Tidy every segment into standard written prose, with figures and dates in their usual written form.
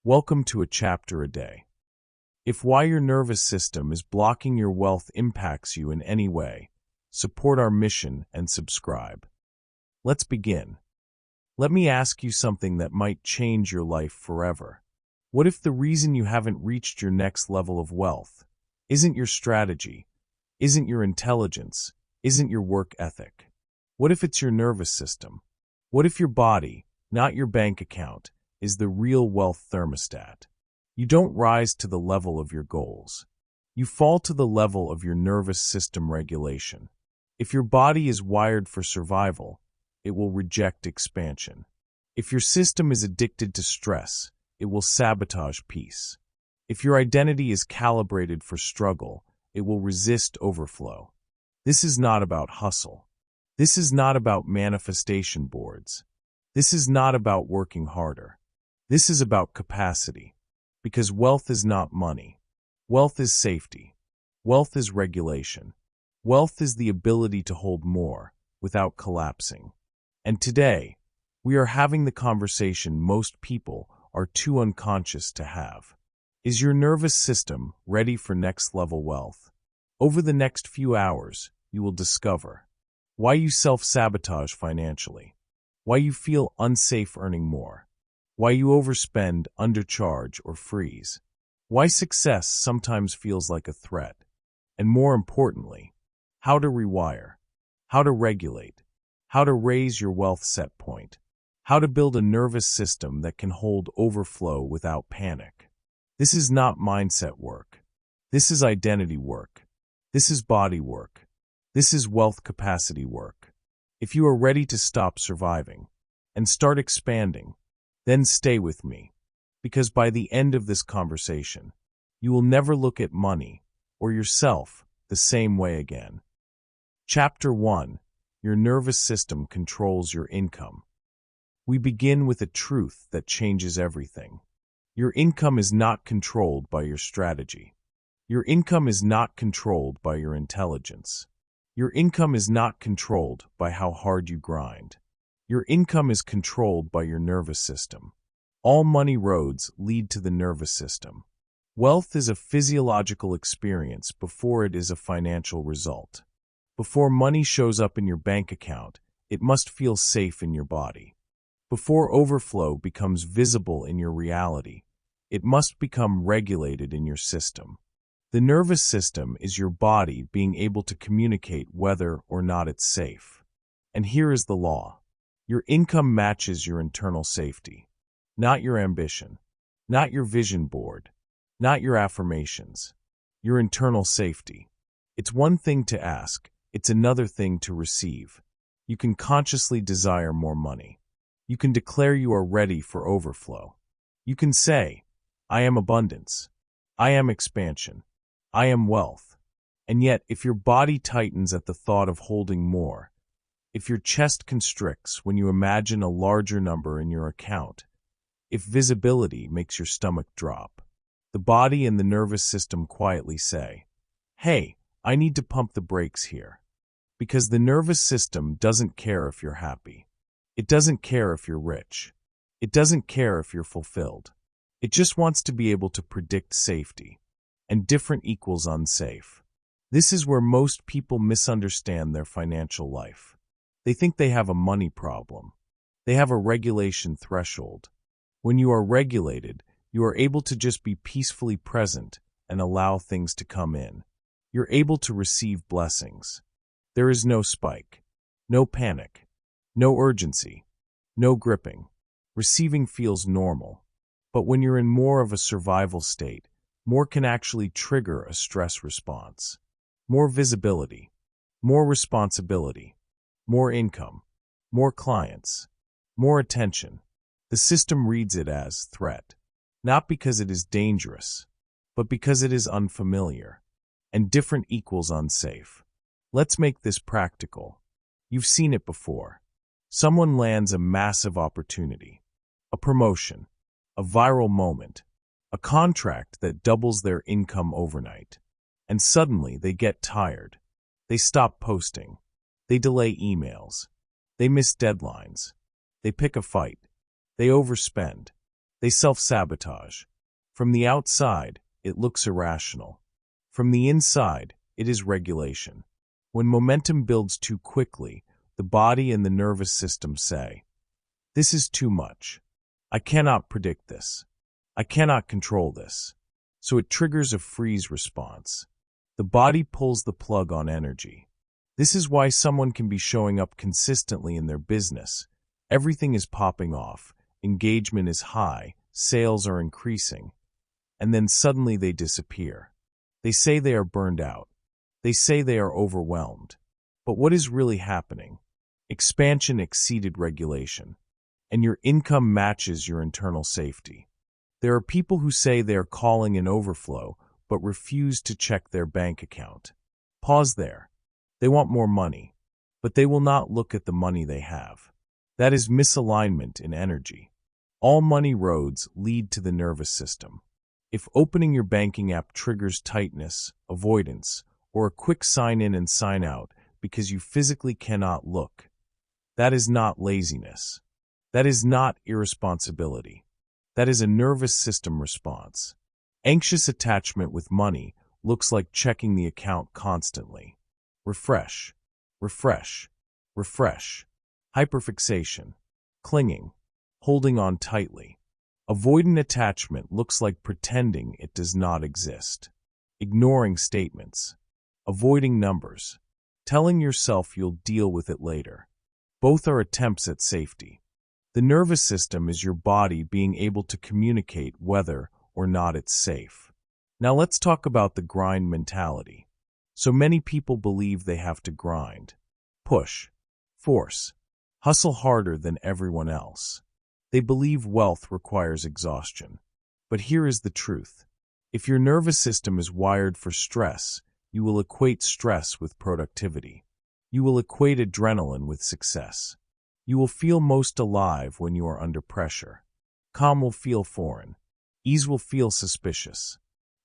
Welcome to a chapter a day. If why your nervous system is blocking your wealth impacts you in any way, support our mission and subscribe. Let's begin. Let me ask you something that might change your life forever. What if the reason you haven't reached your next level of wealth isn't your strategy, isn't your intelligence, isn't your work ethic? What if it's your nervous system? What if your body, not your bank account, is the real wealth thermostat? You don't rise to the level of your goals. You fall to the level of your nervous system regulation. If your body is wired for survival, it will reject expansion. If your system is addicted to stress, it will sabotage peace. If your identity is calibrated for struggle, it will resist overflow. This is not about hustle. This is not about manifestation boards. This is not about working harder. This is about capacity, because wealth is not money. Wealth is safety. Wealth is regulation. Wealth is the ability to hold more without collapsing. And today, we are having the conversation most people are too unconscious to have. Is your nervous system ready for next-level wealth? Over the next few hours, you will discover why you self-sabotage financially, why you feel unsafe earning more, why you overspend, undercharge, or freeze, why success sometimes feels like a threat, and more importantly, how to rewire, how to regulate, how to raise your wealth set point, how to build a nervous system that can hold overflow without panic. This is not mindset work. This is identity work. This is body work. This is wealth capacity work. If you are ready to stop surviving and start expanding, then stay with me, because by the end of this conversation, you will never look at money or yourself the same way again. Chapter 1. Your nervous system controls your income. We begin with a truth that changes everything. Your income is not controlled by your strategy. Your income is not controlled by your intelligence. Your income is not controlled by how hard you grind. Your income is controlled by your nervous system. All money roads lead to the nervous system. Wealth is a physiological experience before it is a financial result. Before money shows up in your bank account, it must feel safe in your body. Before overflow becomes visible in your reality, it must become regulated in your system. The nervous system is your body being able to communicate whether or not it's safe. And here is the law. Your income matches your internal safety, not your ambition, not your vision board, not your affirmations, your internal safety. It's one thing to ask, it's another thing to receive. You can consciously desire more money. You can declare you are ready for overflow. You can say, I am abundance. I am expansion. I am wealth. And yet, if your body tightens at the thought of holding more, if your chest constricts when you imagine a larger number in your account, if visibility makes your stomach drop, the body and the nervous system quietly say, hey, I need to pump the brakes here. Because the nervous system doesn't care if you're happy. It doesn't care if you're rich. It doesn't care if you're fulfilled. It just wants to be able to predict safety. And different equals unsafe. This is where most people misunderstand their financial life. They think they have a money problem. They have a regulation threshold. When you are regulated, you are able to just be peacefully present and allow things to come in. You're able to receive blessings. There is no spike, no panic, no urgency, no gripping. Receiving feels normal. But when you're in more of a survival state, more can actually trigger a stress response. More visibility, more responsibility, more income, more clients, more attention. The system reads it as threat, not because it is dangerous, but because it is unfamiliar, and different equals unsafe. Let's make this practical. You've seen it before. Someone lands a massive opportunity, a promotion, a viral moment, a contract that doubles their income overnight, and suddenly they get tired. They stop posting. They delay emails. They miss deadlines. They pick a fight. They overspend. They self-sabotage. From the outside, it looks irrational. From the inside, it is regulation. When momentum builds too quickly, the body and the nervous system say, "This is too much. I cannot predict this. I cannot control this." So it triggers a freeze response. The body pulls the plug on energy. This is why someone can be showing up consistently in their business. Everything is popping off, engagement is high, sales are increasing, and then suddenly they disappear. They say they are burned out. They say they are overwhelmed. But what is really happening? Expansion exceeded regulation, and your income matches your internal safety. There are people who say they are calling in overflow, but refuse to check their bank account. Pause there. They want more money, but they will not look at the money they have. That is misalignment in energy. All money roads lead to the nervous system. If opening your banking app triggers tightness, avoidance, or a quick sign in and sign out because you physically cannot look, that is not laziness. That is not irresponsibility. That is a nervous system response. Anxious attachment with money looks like checking the account constantly. Refresh, refresh, refresh. Hyperfixation, clinging, holding on tightly. Avoidant attachment looks like pretending it does not exist. Ignoring statements, avoiding numbers, telling yourself you'll deal with it later. Both are attempts at safety. The nervous system is your body being able to communicate whether or not it's safe. Now let's talk about the grind mentality. So many people believe they have to grind, push, force, hustle harder than everyone else. They believe wealth requires exhaustion. But here is the truth. If your nervous system is wired for stress, you will equate stress with productivity. You will equate adrenaline with success. You will feel most alive when you are under pressure. Calm will feel foreign. Ease will feel suspicious.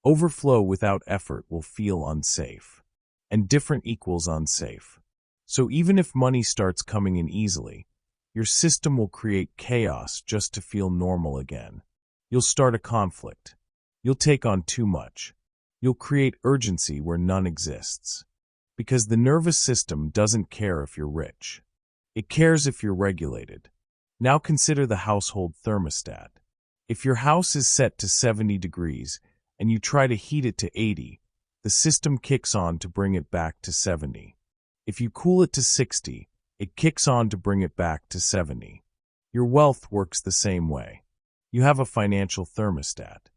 Overflow without effort will feel unsafe. And different equals unsafe. So even if money starts coming in easily, your system will create chaos just to feel normal again. You'll start a conflict. You'll take on too much. You'll create urgency where none exists. Because the nervous system doesn't care if you're rich. It cares if you're regulated. Now consider the household thermostat. If your house is set to 70 degrees and you try to heat it to 80, the system kicks on to bring it back to 70. If you cool it to 60, it kicks on to bring it back to 70. Your wealth works the same way. You have a financial thermostat,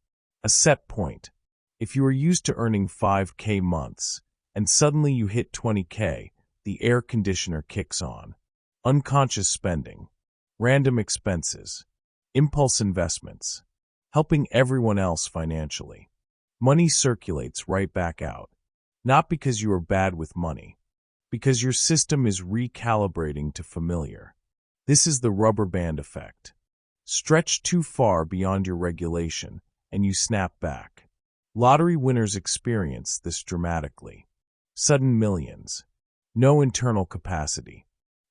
a set point. If you are used to earning 5K months and suddenly you hit 20K, the air conditioner kicks on. Unconscious spending, random expenses, impulse investments, helping everyone else financially. Money circulates right back out, not because you are bad with money, because your system is recalibrating to familiar. This is the rubber band effect. Stretch too far beyond your regulation, and you snap back. Lottery winners experience this dramatically. Sudden millions. No internal capacity.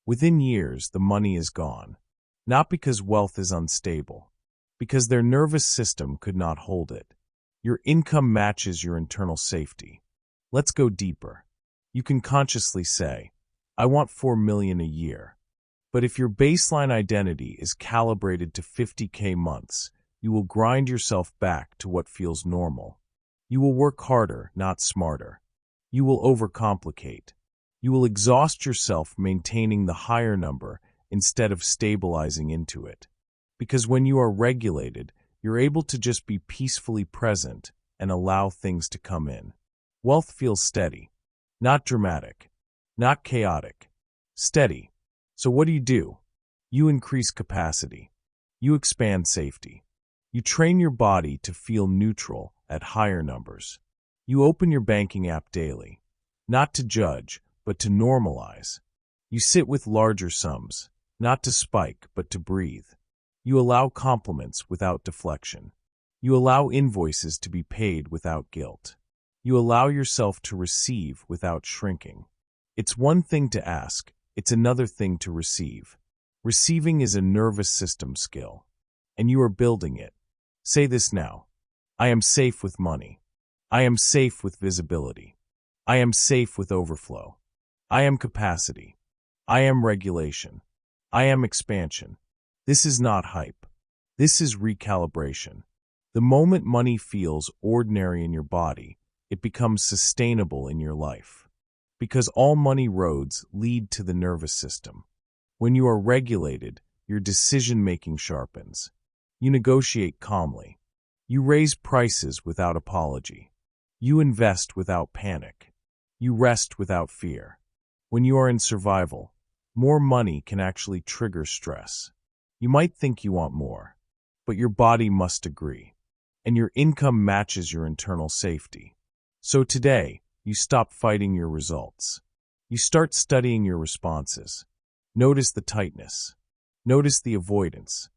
Within years, the money is gone. Not because wealth is unstable, because their nervous system could not hold it. Your income matches your internal safety. Let's go deeper. You can consciously say, I want 4 million a year. But if your baseline identity is calibrated to 50K months, you will grind yourself back to what feels normal. You will work harder, not smarter. You will overcomplicate. You will exhaust yourself maintaining the higher number instead of stabilizing into it. Because when you are regulated, you're able to just be peacefully present and allow things to come in. Wealth feels steady, not dramatic, not chaotic, steady. So what do? You increase capacity. You expand safety. You train your body to feel neutral at higher numbers. You open your banking app daily, not to judge, but to normalize. You sit with larger sums, not to spike, but to breathe. You allow compliments without deflection. You allow invoices to be paid without guilt. You allow yourself to receive without shrinking. It's one thing to ask, it's another thing to receive. Receiving is a nervous system skill, and you are building it. Say this now. I am safe with money. I am safe with visibility. I am safe with overflow. I am capacity. I am regulation. I am expansion. This is not hype. This is recalibration. The moment money feels ordinary in your body, it becomes sustainable in your life. Because all money roads lead to the nervous system. When you are regulated, your decision-making sharpens. You negotiate calmly. You raise prices without apology. You invest without panic. You rest without fear. When you are in survival, more money can actually trigger stress. You might think you want more, but your body must agree, and your income matches your internal safety. So today, you stop fighting your results. You start studying your responses. Notice the tightness. Notice the avoidance.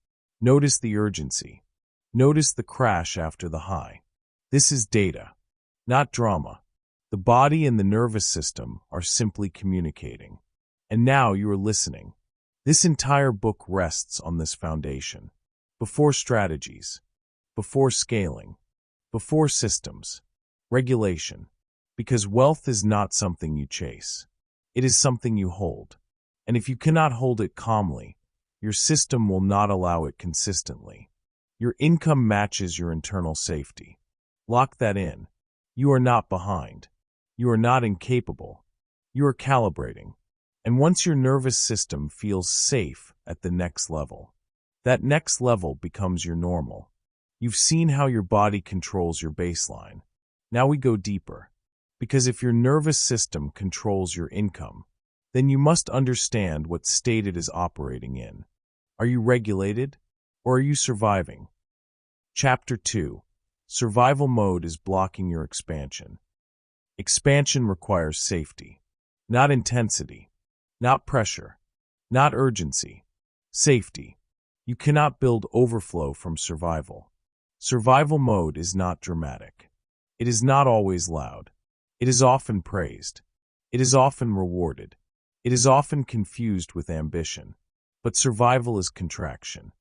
Notice the urgency. Notice the crash after the high. This is data, not drama. The body and the nervous system are simply communicating. And now you are listening. This entire book rests on this foundation. Before strategies, before scaling, before systems, regulation. Because wealth is not something you chase. It is something you hold. And if you cannot hold it calmly, your system will not allow it consistently. Your income matches your internal safety. Lock that in. You are not behind. You are not incapable. You are calibrating. And once your nervous system feels safe at the next level, that next level becomes your normal. You've seen how your body controls your baseline. Now we go deeper. Because if your nervous system controls your income, then you must understand what state it is operating in. Are you regulated, or are you surviving? Chapter 2. Survival mode is blocking your expansion. Expansion requires safety, not intensity, not pressure, not urgency. Safety. You cannot build overflow from survival. Survival mode is not dramatic. It is not always loud. It is often praised. It is often rewarded. It is often confused with ambition. But survival is contraction,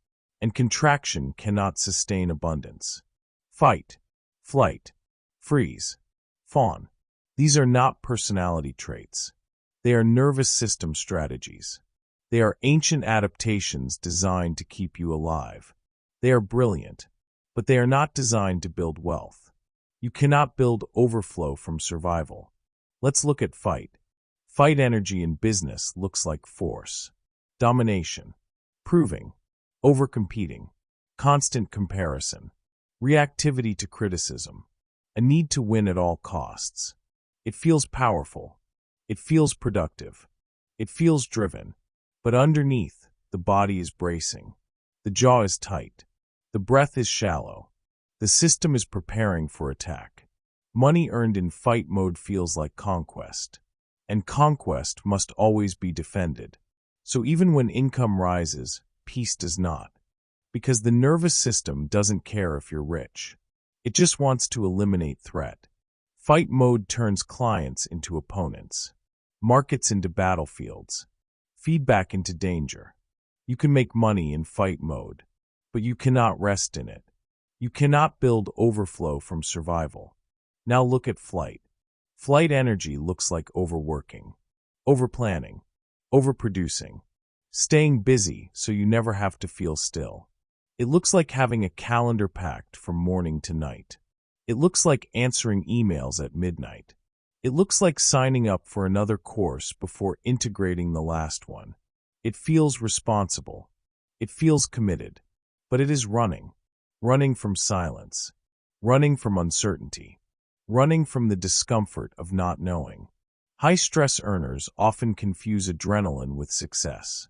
and contraction cannot sustain abundance. Fight, flight, freeze, fawn. These are not personality traits. They are nervous system strategies. They are ancient adaptations designed to keep you alive. They are brilliant, but they are not designed to build wealth. You cannot build overflow from survival. Let's look at fight. Fight energy in business looks like force, domination, proving, overcompeting, constant comparison, reactivity to criticism, a need to win at all costs. It feels powerful. It feels productive. It feels driven. But underneath, the body is bracing. The jaw is tight. The breath is shallow. The system is preparing for attack. Money earned in fight mode feels like conquest. And conquest must always be defended. So even when income rises, peace does not. Because the nervous system doesn't care if you're rich. It just wants to eliminate threat. Fight mode turns clients into opponents, markets into battlefields, feedback into danger. You can make money in fight mode, but you cannot rest in it. You cannot build overflow from survival. Now look at flight. Flight energy looks like overworking, overplanning, overproducing, staying busy so you never have to feel still. It looks like having a calendar packed from morning to night. It looks like answering emails at midnight. It looks like signing up for another course before integrating the last one. It feels responsible. It feels committed. But it is running. Running from silence. Running from uncertainty. Running from the discomfort of not knowing. High-stress earners often confuse adrenaline with success.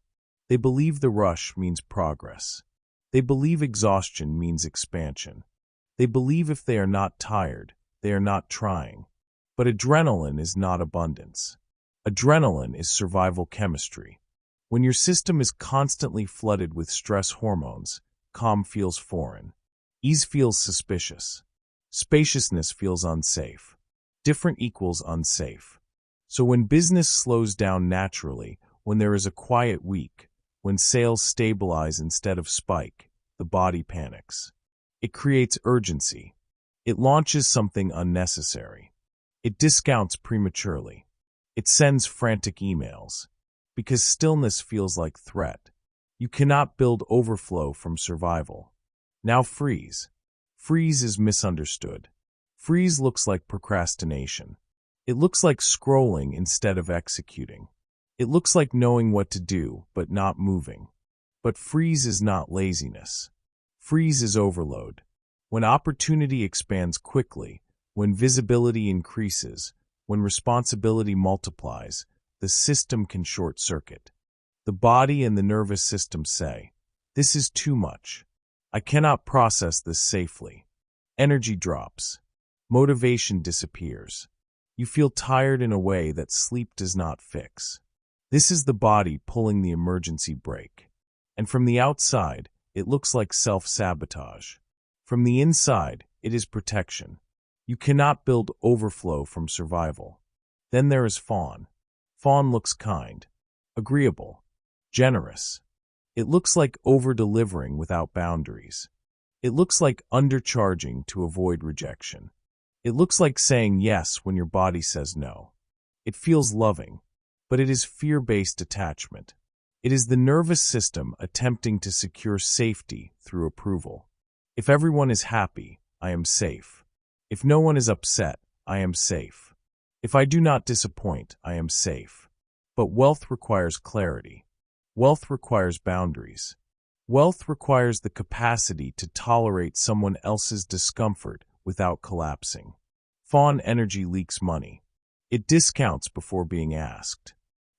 They believe the rush means progress. They believe exhaustion means expansion. They believe if they are not tired, they are not trying. But adrenaline is not abundance. Adrenaline is survival chemistry. When your system is constantly flooded with stress hormones, calm feels foreign. Ease feels suspicious. Spaciousness feels unsafe. Different equals unsafe. So when business slows down naturally, when there is a quiet week, when sales stabilize instead of spike, the body panics. It creates urgency. It launches something unnecessary. It discounts prematurely. It sends frantic emails. Because stillness feels like threat. You cannot build overflow from survival. Now freeze. Freeze is misunderstood. Freeze looks like procrastination. It looks like scrolling instead of executing. It looks like knowing what to do, but not moving. But freeze is not laziness. Freeze is overload. When opportunity expands quickly, when visibility increases, when responsibility multiplies, the system can short-circuit. The body and the nervous system say, "This is too much. I cannot process this safely." Energy drops. Motivation disappears. You feel tired in a way that sleep does not fix. This is the body pulling the emergency brake. And from the outside, it looks like self-sabotage. From the inside, it is protection. You cannot build overflow from survival. Then there is fawn. Fawn looks kind, agreeable, generous. It looks like over-delivering without boundaries. It looks like undercharging to avoid rejection. It looks like saying yes when your body says no. It feels loving, but it is fear-based attachment. It is the nervous system attempting to secure safety through approval. If everyone is happy, I am safe. If no one is upset, I am safe. If I do not disappoint, I am safe. But wealth requires clarity. Wealth requires boundaries. Wealth requires the capacity to tolerate someone else's discomfort without collapsing. Fawn energy leaks money. It discounts before being asked.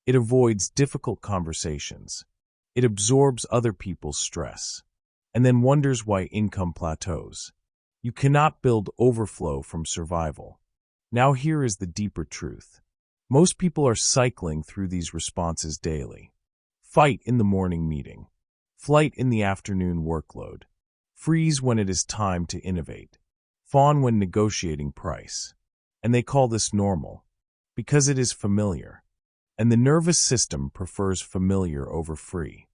It avoids difficult conversations. It absorbs other people's stress, and then wonders why income plateaus. You cannot build overflow from survival. Now here is the deeper truth. Most people are cycling through these responses daily. Fight in the morning meeting. Flight in the afternoon workload. Freeze when it is time to innovate. Fawn when negotiating price. And they call this normal, because it is familiar. And the nervous system prefers familiar over free.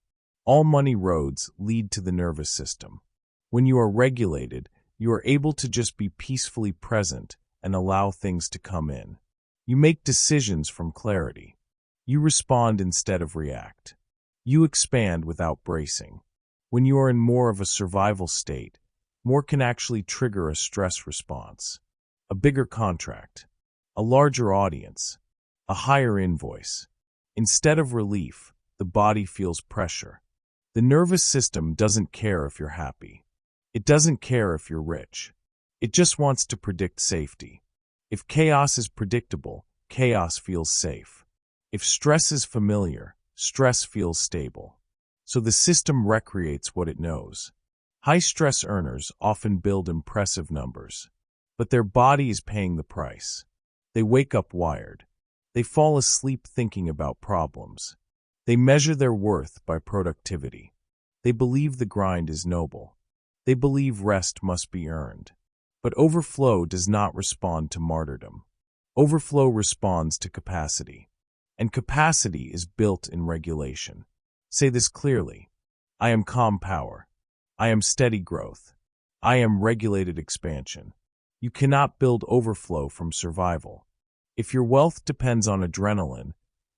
All money roads lead to the nervous system. When you are regulated, you are able to just be peacefully present and allow things to come in. You make decisions from clarity. You respond instead of react. You expand without bracing. When you are in more of a survival state, more can actually trigger a stress response. A bigger contract, a larger audience, a higher invoice. Instead of relief, the body feels pressure. The nervous system doesn't care if you're happy. It doesn't care if you're rich. It just wants to predict safety. If chaos is predictable, chaos feels safe. If stress is familiar, stress feels stable. So the system recreates what it knows. High-stress earners often build impressive numbers, but their body is paying the price. They wake up wired. They fall asleep thinking about problems. They measure their worth by productivity. They believe the grind is noble. They believe rest must be earned. But overflow does not respond to martyrdom. Overflow responds to capacity. And capacity is built in regulation. Say this clearly. I am calm power. I am steady growth. I am regulated expansion. You cannot build overflow from survival. If your wealth depends on adrenaline,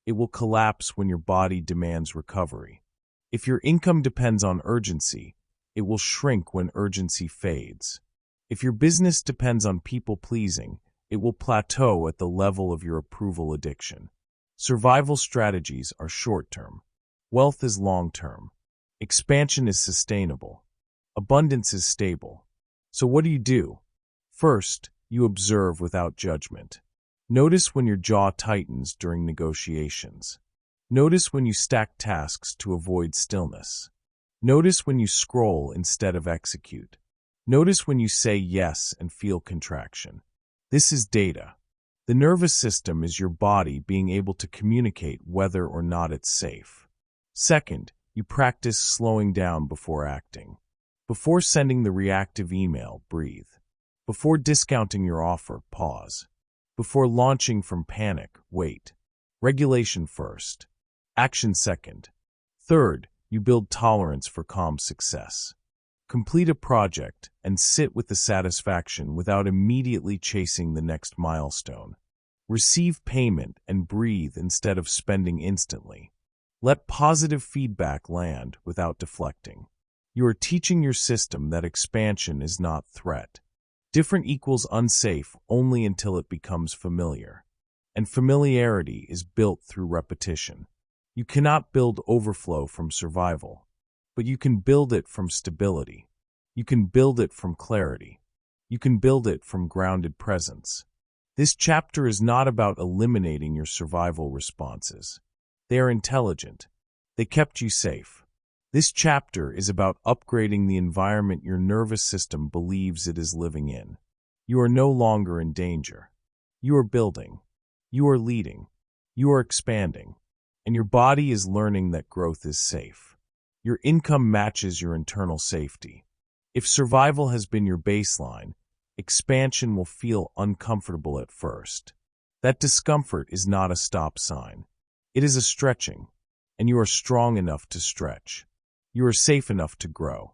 it will collapse when your body demands recovery. If your income depends on urgency, it will shrink when urgency fades. If your business depends on people-pleasing, it will plateau at the level of your approval addiction. Survival strategies are short-term. Wealth is long-term. Expansion is sustainable. Abundance is stable. So what do? First, you observe without judgment. Notice when your jaw tightens during negotiations. Notice when you stack tasks to avoid stillness. Notice when you scroll instead of execute. Notice when you say yes and feel contraction. This is data. The nervous system is your body being able to communicate whether or not it's safe. Second, you practice slowing down before acting. Before sending the reactive email, breathe. Before discounting your offer, pause. Before launching from panic, wait. Regulation first. Action second. Third, you build tolerance for calm success. Complete a project and sit with the satisfaction without immediately chasing the next milestone. Receive payment and breathe instead of spending instantly. Let positive feedback land without deflecting. You are teaching your system that expansion is not threat. Different equals unsafe only until it becomes familiar. And familiarity is built through repetition. You cannot build overflow from survival, but you can build it from stability. You can build it from clarity. You can build it from grounded presence. This chapter is not about eliminating your survival responses. They are intelligent. They kept you safe. This chapter is about upgrading the environment your nervous system believes it is living in. You are no longer in danger. You are building. You are leading. You are expanding. And your body is learning that growth is safe. Your income matches your internal safety. If survival has been your baseline, expansion will feel uncomfortable at first. That discomfort is not a stop sign. It is a stretching, and you are strong enough to stretch. You are safe enough to grow.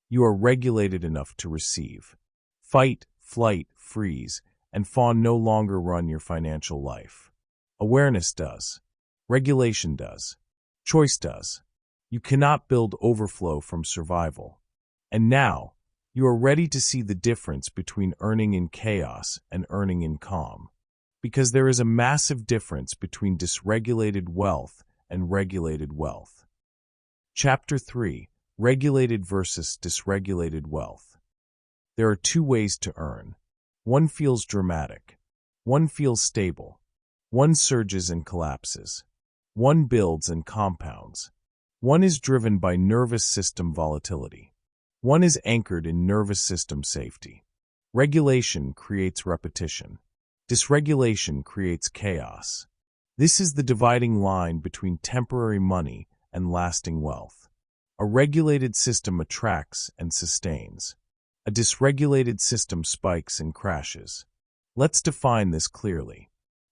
You are regulated enough to receive. Fight, flight, freeze, and fawn no longer run your financial life. Awareness does. Regulation does. Choice does. You cannot build overflow from survival. And now, you are ready to see the difference between earning in chaos and earning in calm. Because there is a massive difference between dysregulated wealth and regulated wealth. Chapter 3: Regulated versus Dysregulated Wealth. There are two ways to earn. One feels dramatic. One feels stable. One surges and collapses. One builds and compounds. One is driven by nervous system volatility. One is anchored in nervous system safety. Regulation creates repetition. Dysregulation creates chaos. This is the dividing line between temporary money and lasting wealth. A regulated system attracts and sustains. A dysregulated system spikes and crashes. Let's define this clearly.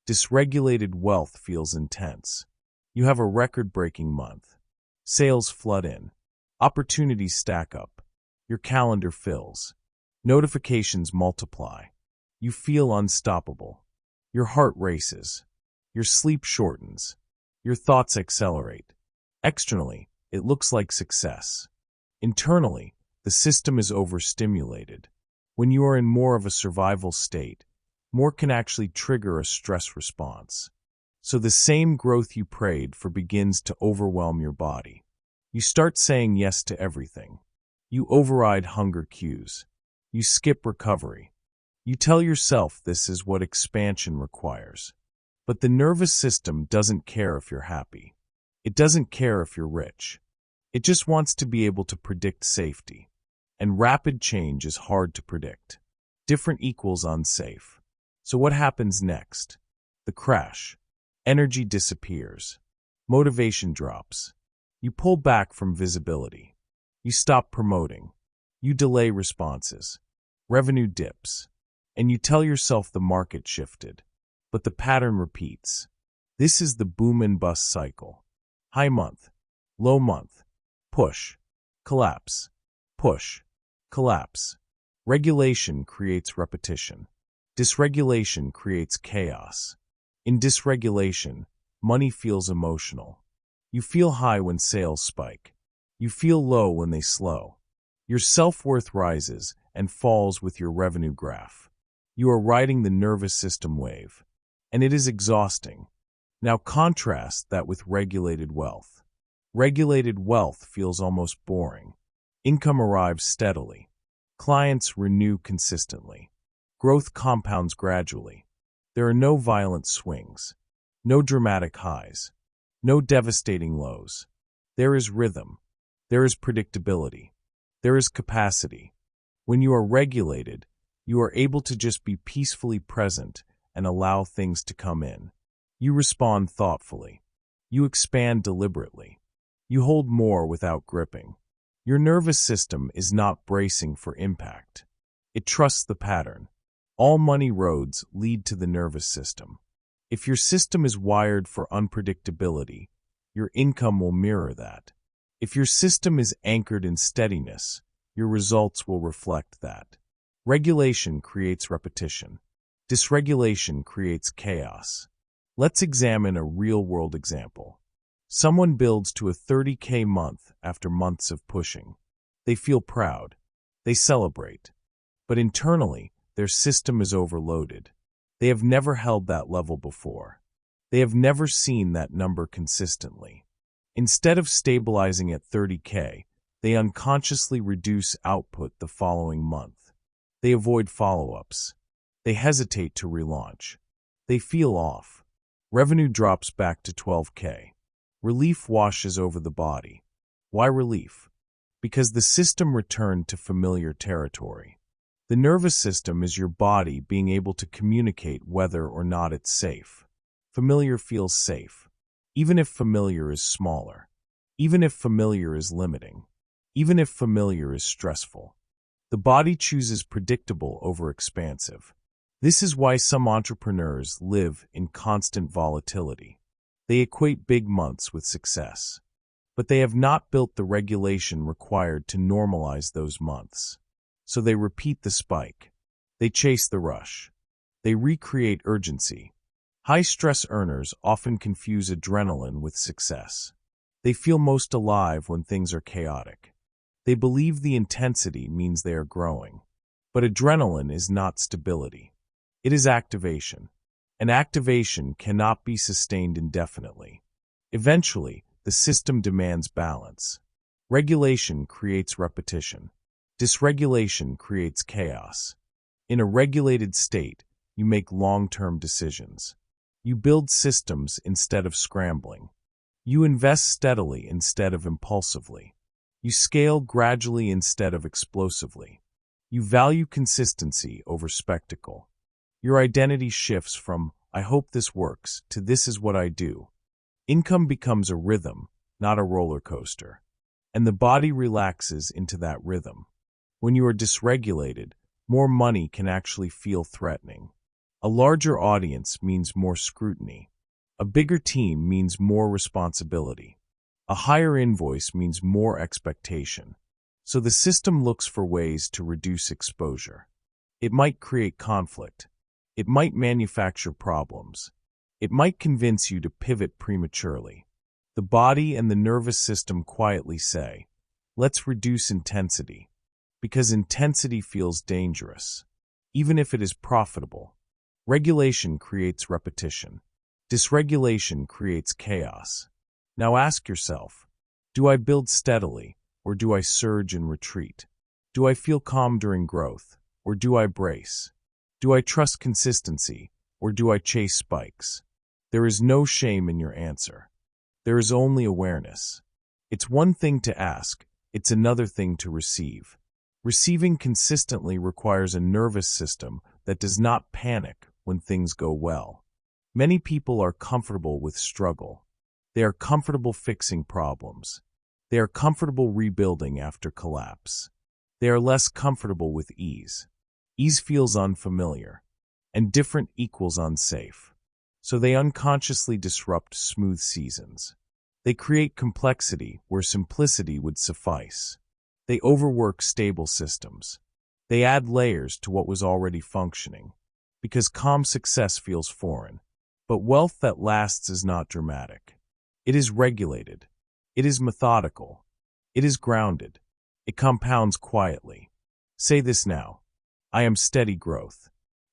Dysregulated wealth feels intense. You have a record-breaking month. Sales flood in. Opportunities stack up. Your calendar fills. Notifications multiply. You feel unstoppable. Your heart races. Your sleep shortens. Your thoughts accelerate. Externally, it looks like success. Internally, the system is overstimulated. When you are in more of a survival state, more can actually trigger a stress response. So the same growth you prayed for begins to overwhelm your body. You start saying yes to everything. You override hunger cues. You skip recovery. You tell yourself this is what expansion requires. But the nervous system doesn't care if you're happy. It doesn't care if you're rich. It just wants to be able to predict safety. And rapid change is hard to predict. Different equals unsafe. So what happens next? The crash. Energy disappears. Motivation drops. You pull back from visibility. You stop promoting. You delay responses. Revenue dips. And you tell yourself the market shifted. But the pattern repeats. This is the boom and bust cycle. High month. Low month. Push. Collapse. Push. Collapse. Regulation creates repetition. Dysregulation creates chaos. In dysregulation, money feels emotional. You feel high when sales spike. You feel low when they slow. Your self-worth rises and falls with your revenue graph. You are riding the nervous system wave. And it is exhausting. Now contrast that with regulated wealth. Regulated wealth feels almost boring. Income arrives steadily. Clients renew consistently. Growth compounds gradually. There are no violent swings. No dramatic highs. No devastating lows. There is rhythm. There is predictability. There is capacity. When you are regulated, you are able to just be peacefully present and allow things to come in. You respond thoughtfully. You expand deliberately. You hold more without gripping. Your nervous system is not bracing for impact. It trusts the pattern. All money roads lead to the nervous system. If your system is wired for unpredictability, your income will mirror that. If your system is anchored in steadiness, your results will reflect that. Regulation creates repetition. Dysregulation creates chaos. Let's examine a real-world example. Someone builds to a 30K month after months of pushing. They feel proud. They celebrate. But internally, their system is overloaded. They have never held that level before. They have never seen that number consistently. Instead of stabilizing at 30K, they unconsciously reduce output the following month. They avoid follow-ups. They hesitate to relaunch. They feel off. Revenue drops back to 12K. Relief washes over the body. Why relief? Because the system returned to familiar territory. The nervous system is your body being able to communicate whether or not it's safe. Familiar feels safe, even if familiar is smaller, even if familiar is limiting, even if familiar is stressful. The body chooses predictable over expansive. This is why some entrepreneurs live in constant volatility. They equate big months with success, but they have not built the regulation required to normalize those months. So they repeat the spike. They chase the rush. They recreate urgency. High-stress earners often confuse adrenaline with success. They feel most alive when things are chaotic. They believe the intensity means they are growing. But adrenaline is not stability. It is activation. And activation cannot be sustained indefinitely. Eventually, the system demands balance. Regulation creates repetition. Dysregulation creates chaos. In a regulated state, you make long-term decisions. You build systems instead of scrambling. You invest steadily instead of impulsively. You scale gradually instead of explosively. You value consistency over spectacle. Your identity shifts from, "I hope this works," to "this is what I do." Income becomes a rhythm, not a roller coaster. And the body relaxes into that rhythm. When you are dysregulated, more money can actually feel threatening. A larger audience means more scrutiny. A bigger team means more responsibility. A higher invoice means more expectation. So the system looks for ways to reduce exposure. It might create conflict. It might manufacture problems. It might convince you to pivot prematurely. The body and the nervous system quietly say, "Let's reduce intensity." Because intensity feels dangerous, even if it is profitable. Regulation creates repetition. Dysregulation creates chaos. Now ask yourself, do I build steadily, or do I surge and retreat? Do I feel calm during growth, or do I brace? Do I trust consistency, or do I chase spikes? There is no shame in your answer. There is only awareness. It's one thing to ask, it's another thing to receive. Receiving consistently requires a nervous system that does not panic when things go well. Many people are comfortable with struggle. They are comfortable fixing problems. They are comfortable rebuilding after collapse. They are less comfortable with ease. Ease feels unfamiliar, and different equals unsafe. So they unconsciously disrupt smooth seasons. They create complexity where simplicity would suffice. They overwork stable systems. They add layers to what was already functioning, because calm success feels foreign. But wealth that lasts is not dramatic. It is regulated. It is methodical. It is grounded. It compounds quietly. Say this now. I am steady growth.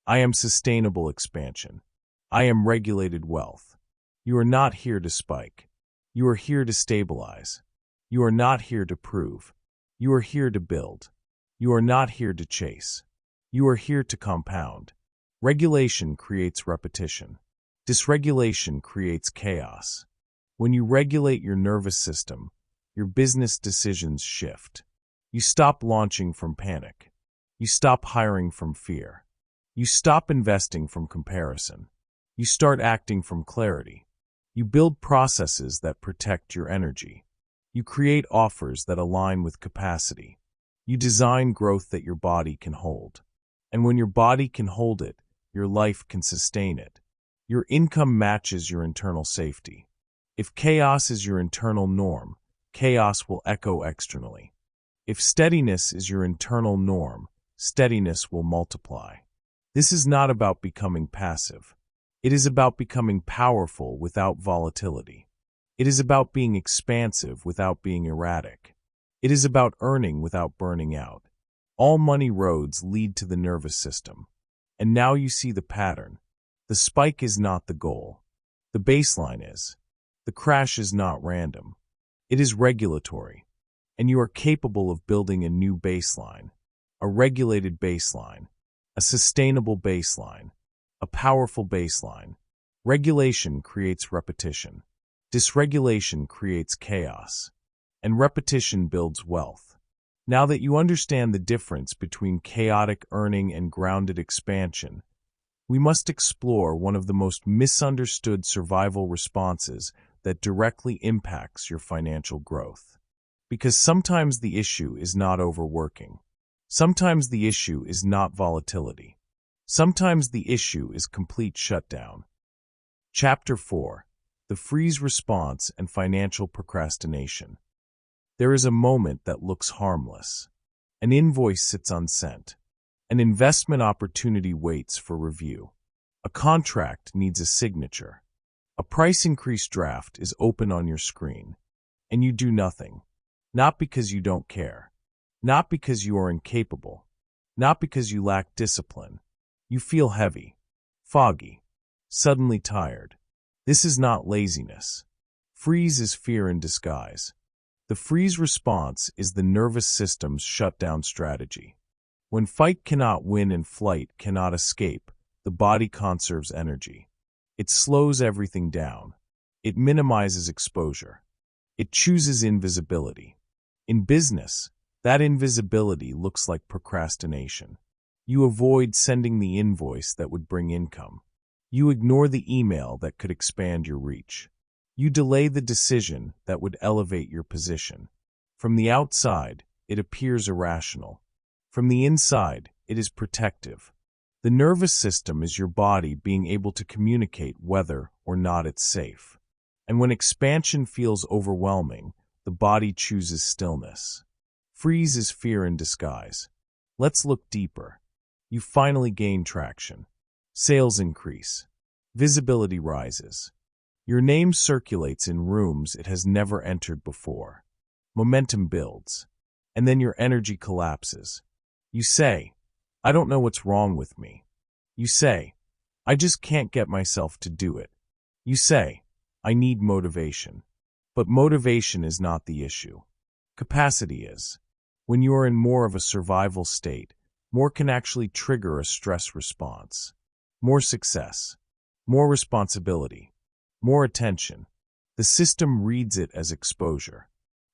I am sustainable expansion. I am regulated wealth. You are not here to spike. You are here to stabilize. You are not here to prove. You are here to build. You are not here to chase. You are here to compound. Regulation creates repetition. Dysregulation creates chaos. When you regulate your nervous system, your business decisions shift. You stop launching from panic. You stop hiring from fear. You stop investing from comparison. You start acting from clarity. You build processes that protect your energy. You create offers that align with capacity. You design growth that your body can hold. And when your body can hold it, your life can sustain it. Your income matches your internal safety. If chaos is your internal norm, chaos will echo externally. If steadiness is your internal norm, steadiness will multiply. This is not about becoming passive. It is about becoming powerful without volatility. It is about being expansive without being erratic. It is about earning without burning out. All money roads lead to the nervous system. And now you see the pattern. The spike is not the goal. The baseline is. The crash is not random. It is regulatory. And you are capable of building a new baseline, a regulated baseline, a sustainable baseline, a powerful baseline. Regulation creates repetition. Dysregulation creates chaos. And repetition builds wealth. Now that you understand the difference between chaotic earning and grounded expansion, we must explore one of the most misunderstood survival responses that directly impacts your financial growth. Because sometimes the issue is not overworking. Sometimes the issue is not volatility. Sometimes the issue is complete shutdown. Chapter 4: The Freeze Response and Financial Procrastination. There is a moment that looks harmless. An invoice sits unsent. An investment opportunity waits for review. A contract needs a signature. A price increase draft is open on your screen. And you do nothing. Not because you don't care. Not because you are incapable. Not because you lack discipline. You feel heavy, foggy, suddenly tired. This is not laziness. Freeze is fear in disguise. The freeze response is the nervous system's shutdown strategy. When fight cannot win and flight cannot escape, the body conserves energy. It slows everything down. It minimizes exposure. It chooses invisibility. In business, that invisibility looks like procrastination. You avoid sending the invoice that would bring income. You ignore the email that could expand your reach. You delay the decision that would elevate your position. From the outside, it appears irrational. From the inside, it is protective. The nervous system is your body being able to communicate whether or not it's safe. And when expansion feels overwhelming, the body chooses stillness. Freeze is fear in disguise. Let's look deeper. You finally gain traction. Sales increase. Visibility rises. Your name circulates in rooms it has never entered before. Momentum builds. And then your energy collapses. You say, I don't know what's wrong with me. You say, I just can't get myself to do it. You say, I need motivation. But motivation is not the issue. Capacity is. When you are in more of a survival state, more can actually trigger a stress response. More success. More responsibility. More attention. The system reads it as exposure.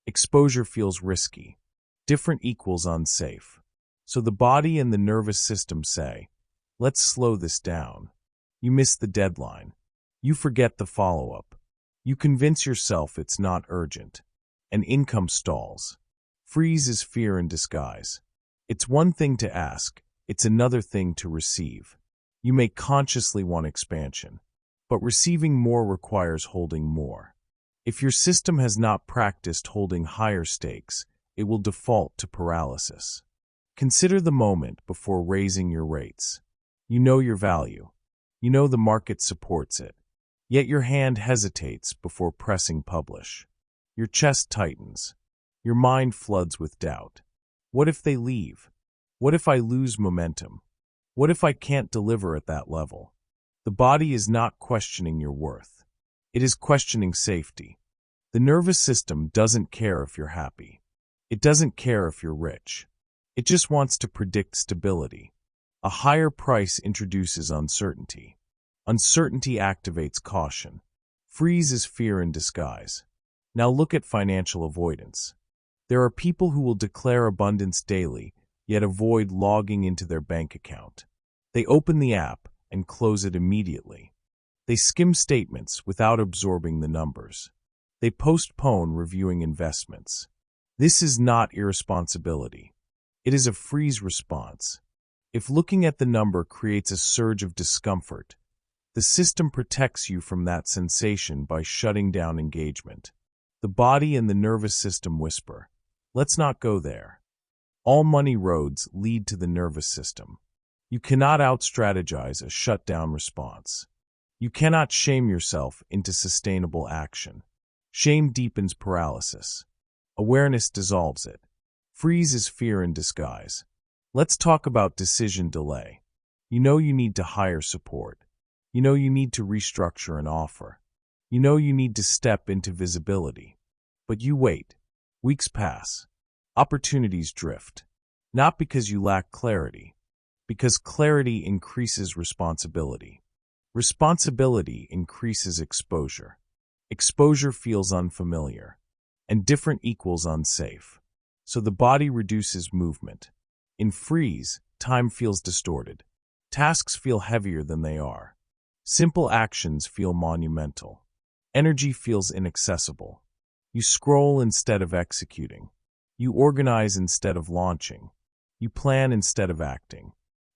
Exposure feels risky. Different equals unsafe. So the body and the nervous system say, let's slow this down. You miss the deadline. You forget the follow-up. You convince yourself it's not urgent. And income stalls. Freeze is fear in disguise. It's one thing to ask, it's another thing to receive. You may consciously want expansion, but receiving more requires holding more. If your system has not practiced holding higher stakes, it will default to paralysis. Consider the moment before raising your rates. You know your value. You know the market supports it. Yet your hand hesitates before pressing publish. Your chest tightens. Your mind floods with doubt. What if they leave? What if I lose momentum? What if I can't deliver at that level? The body is not questioning your worth. It is questioning safety. The nervous system doesn't care if you're happy. It doesn't care if you're rich. It just wants to predict stability. A higher price introduces uncertainty. Uncertainty activates caution. Freeze is fear in disguise. Now look at financial avoidance. There are people who will declare abundance daily, yet avoid logging into their bank account. They open the app and close it immediately. They skim statements without absorbing the numbers. They postpone reviewing investments. This is not irresponsibility. It is a freeze response. If looking at the number creates a surge of discomfort, the system protects you from that sensation by shutting down engagement. The body and the nervous system whisper, let's not go there. All money roads lead to the nervous system. You cannot out-strategize a shutdown response. You cannot shame yourself into sustainable action. Shame deepens paralysis. Awareness dissolves it. Freeze is fear in disguise. Let's talk about decision delay. You know you need to hire support. You know you need to restructure an offer. You know you need to step into visibility. But you wait. Weeks pass. Opportunities drift. Not because you lack clarity, because clarity increases responsibility. Responsibility increases exposure. Exposure feels unfamiliar, and different equals unsafe. So the body reduces movement. In freeze, time feels distorted. Tasks feel heavier than they are. Simple actions feel monumental. Energy feels inaccessible. You scroll instead of executing. You organize instead of launching. You plan instead of acting.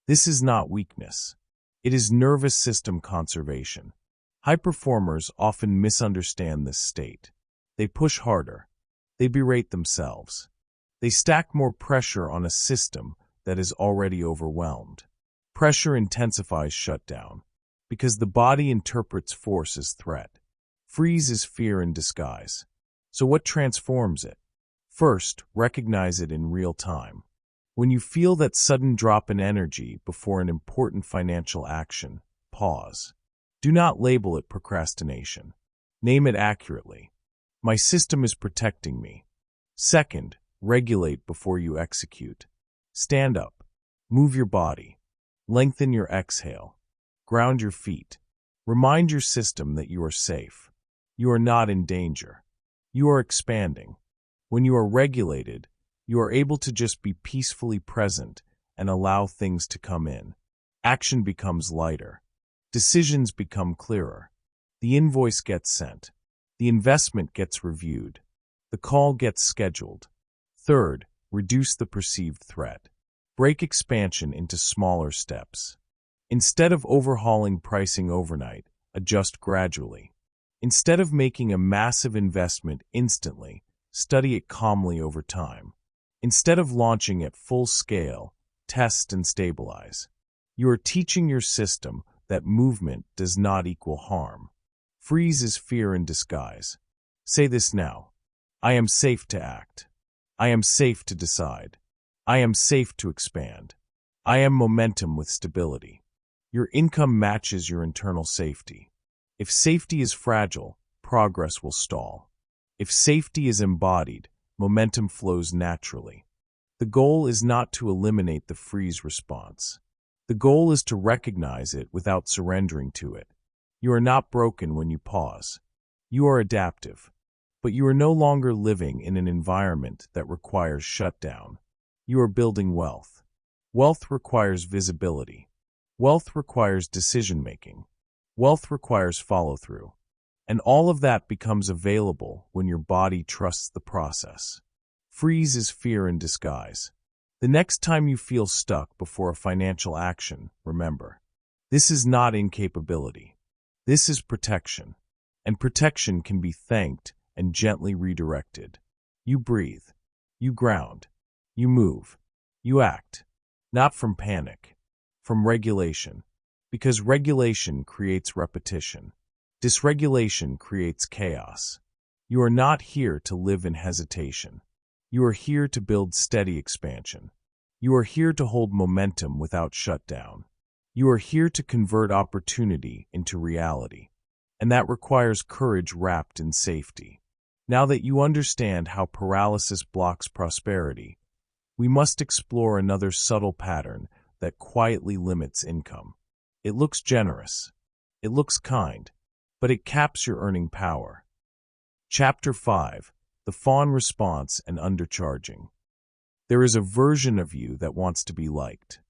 This is not weakness. It is nervous system conservation. High performers often misunderstand this state. They push harder. They berate themselves. They stack more pressure on a system that is already overwhelmed. Pressure intensifies shutdown because the body interprets force as threat. Freeze is fear in disguise. So what transforms it? First, recognize it in real time. When you feel that sudden drop in energy before an important financial action, pause. Do not label it procrastination. Name it accurately. My system is protecting me. Second, regulate before you execute. Stand up. Move your body. Lengthen your exhale. Ground your feet. Remind your system that you are safe. You are not in danger. You are expanding. When you are regulated, you are able to just be peacefully present and allow things to come in. Action becomes lighter. Decisions become clearer. The invoice gets sent. The investment gets reviewed. The call gets scheduled. Third, reduce the perceived threat. Break expansion into smaller steps. Instead of overhauling pricing overnight, adjust gradually. Instead of making a massive investment instantly, study it calmly over time. Instead of launching at full scale, test and stabilize. You are teaching your system that movement does not equal harm. Freeze is fear in disguise. Say this now. I am safe to act. I am safe to decide. I am safe to expand. I am momentum with stability. Your income matches your internal safety. If safety is fragile, progress will stall. If safety is embodied, momentum flows naturally. The goal is not to eliminate the freeze response. The goal is to recognize it without surrendering to it. You are not broken when you pause. You are adaptive. But you are no longer living in an environment that requires shutdown. You are building wealth. Wealth requires visibility. Wealth requires decision-making. Wealth requires follow-through. And all of that becomes available when your body trusts the process. Freeze is fear in disguise. The next time you feel stuck before a financial action, remember, this is not incapability. This is protection. And protection can be thanked and gently redirected. You breathe. You ground. You move. You act. Not from panic. From regulation. Because regulation creates repetition. Dysregulation creates chaos. You are not here to live in hesitation. You are here to build steady expansion. You are here to hold momentum without shutdown. You are here to convert opportunity into reality. And that requires courage wrapped in safety. Now that you understand how paralysis blocks prosperity, we must explore another subtle pattern that quietly limits income. It looks generous. It looks kind. But it caps your earning power. Chapter 5. The Fawn Response and Undercharging. There is a version of you that wants to be liked,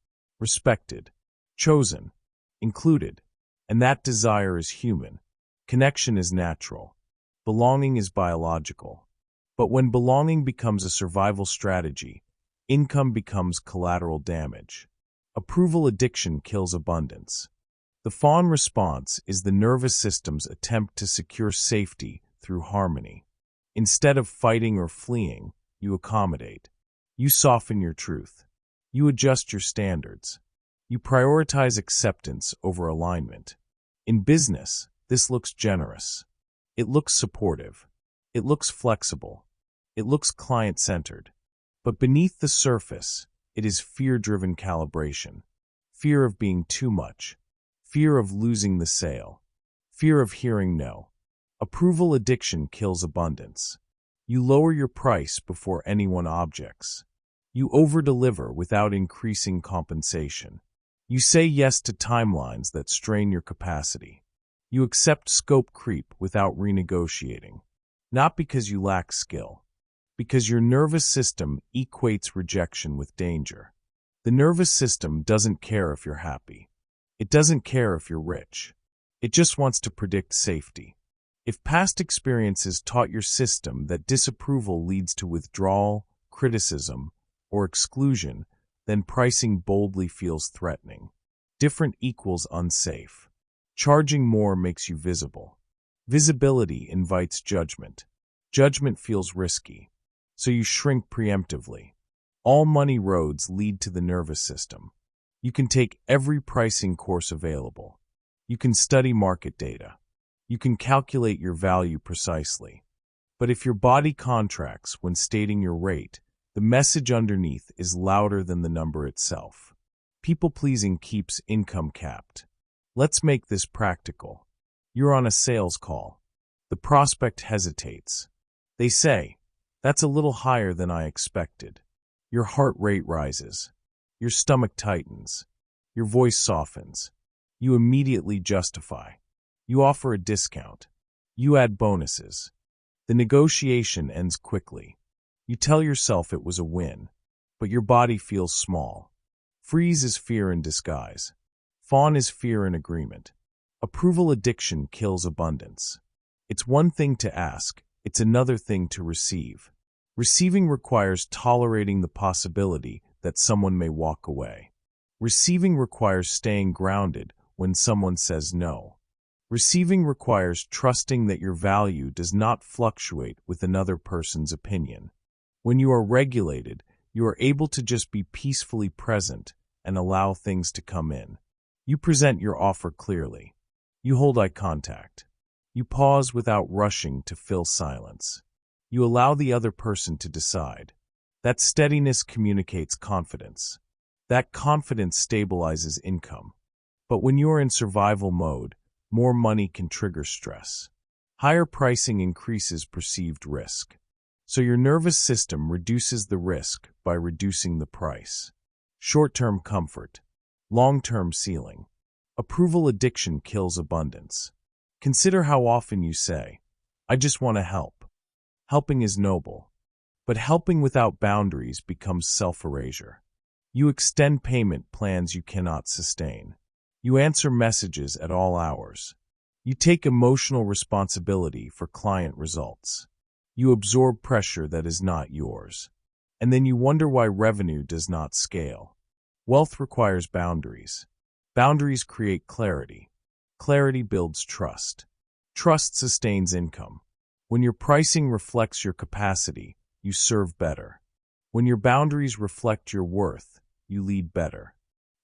respected, chosen, included, and that desire is human. Connection is natural. Belonging is biological. But when belonging becomes a survival strategy, income becomes collateral damage. Approval addiction kills abundance. The fawn response is the nervous system's attempt to secure safety through harmony. Instead of fighting or fleeing, you accommodate. You soften your truth. You adjust your standards. You prioritize acceptance over alignment. In business, this looks generous. It looks supportive. It looks flexible. It looks client-centered. But beneath the surface, it is fear-driven calibration. Fear of being too much. Fear of losing the sale. Fear of hearing no. Approval addiction kills abundance. You lower your price before anyone objects. You over-deliver without increasing compensation. You say yes to timelines that strain your capacity. You accept scope creep without renegotiating. Not because you lack skill, because your nervous system equates rejection with danger. The nervous system doesn't care if you're happy. It doesn't care if you're rich. It just wants to predict safety. If past experiences taught your system that disapproval leads to withdrawal, criticism, or exclusion, then pricing boldly feels threatening. Different equals unsafe. Charging more makes you visible. Visibility invites judgment. Judgment feels risky, so you shrink preemptively. All money roads lead to the nervous system. You can take every pricing course available. You can study market data. You can calculate your value precisely. But if your body contracts when stating your rate, the message underneath is louder than the number itself. People-pleasing keeps income capped. Let's make this practical. You're on a sales call. The prospect hesitates. They say, "That's a little higher than I expected." Your heart rate rises. Your stomach tightens. Your voice softens. You immediately justify. You offer a discount. You add bonuses. The negotiation ends quickly. You tell yourself it was a win, but your body feels small. Freeze is fear in disguise. Fawn is fear in agreement. Approval addiction kills abundance. It's one thing to ask, it's another thing to receive. Receiving requires tolerating the possibility that someone may walk away. Receiving requires staying grounded when someone says no. Receiving requires trusting that your value does not fluctuate with another person's opinion. When you are regulated, you are able to just be peacefully present and allow things to come in. You present your offer clearly. You hold eye contact. You pause without rushing to fill silence. You allow the other person to decide. That steadiness communicates confidence. That confidence stabilizes income. But when you are in survival mode, more money can trigger stress. Higher pricing increases perceived risk. So your nervous system reduces the risk by reducing the price. Short-term comfort. Long-term ceiling. Approval addiction kills abundance. Consider how often you say, "I just want to help." Helping is noble, but helping without boundaries becomes self-erasure. You extend payment plans you cannot sustain. You answer messages at all hours. You take emotional responsibility for client results. You absorb pressure that is not yours. And then you wonder why revenue does not scale. Wealth requires boundaries. Boundaries create clarity. Clarity builds trust. Trust sustains income. When your pricing reflects your capacity, you serve better. When your boundaries reflect your worth, you lead better.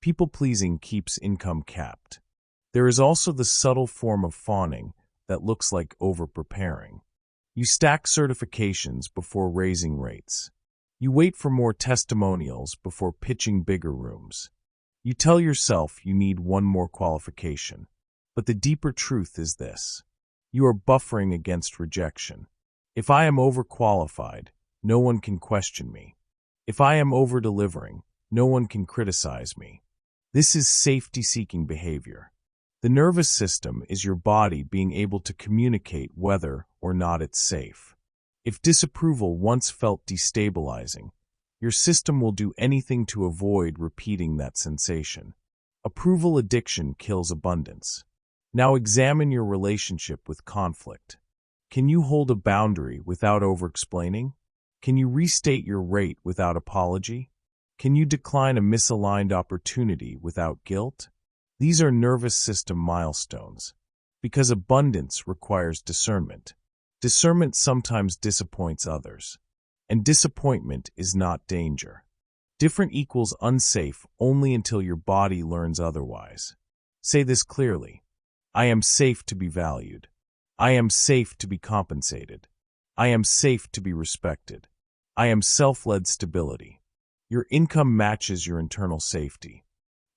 People-pleasing keeps income capped. There is also the subtle form of fawning that looks like over-preparing. You stack certifications before raising rates. You wait for more testimonials before pitching bigger rooms. You tell yourself you need one more qualification. But the deeper truth is this. You are buffering against rejection. If I am overqualified, no one can question me. If I am over-delivering, no one can criticize me. This is safety-seeking behavior. The nervous system is your body being able to communicate whether or not it's safe. If disapproval once felt destabilizing, your system will do anything to avoid repeating that sensation. Approval addiction kills abundance. Now examine your relationship with conflict. Can you hold a boundary without over-explaining? Can you restate your rate without apology? Can you decline a misaligned opportunity without guilt? These are nervous system milestones. Because abundance requires discernment. Discernment sometimes disappoints others. and disappointment is not danger. Different equals unsafe only until your body learns otherwise. Say this clearly. I am safe to be valued. I am safe to be compensated. I am safe to be respected. I am self-led stability. Your income matches your internal safety.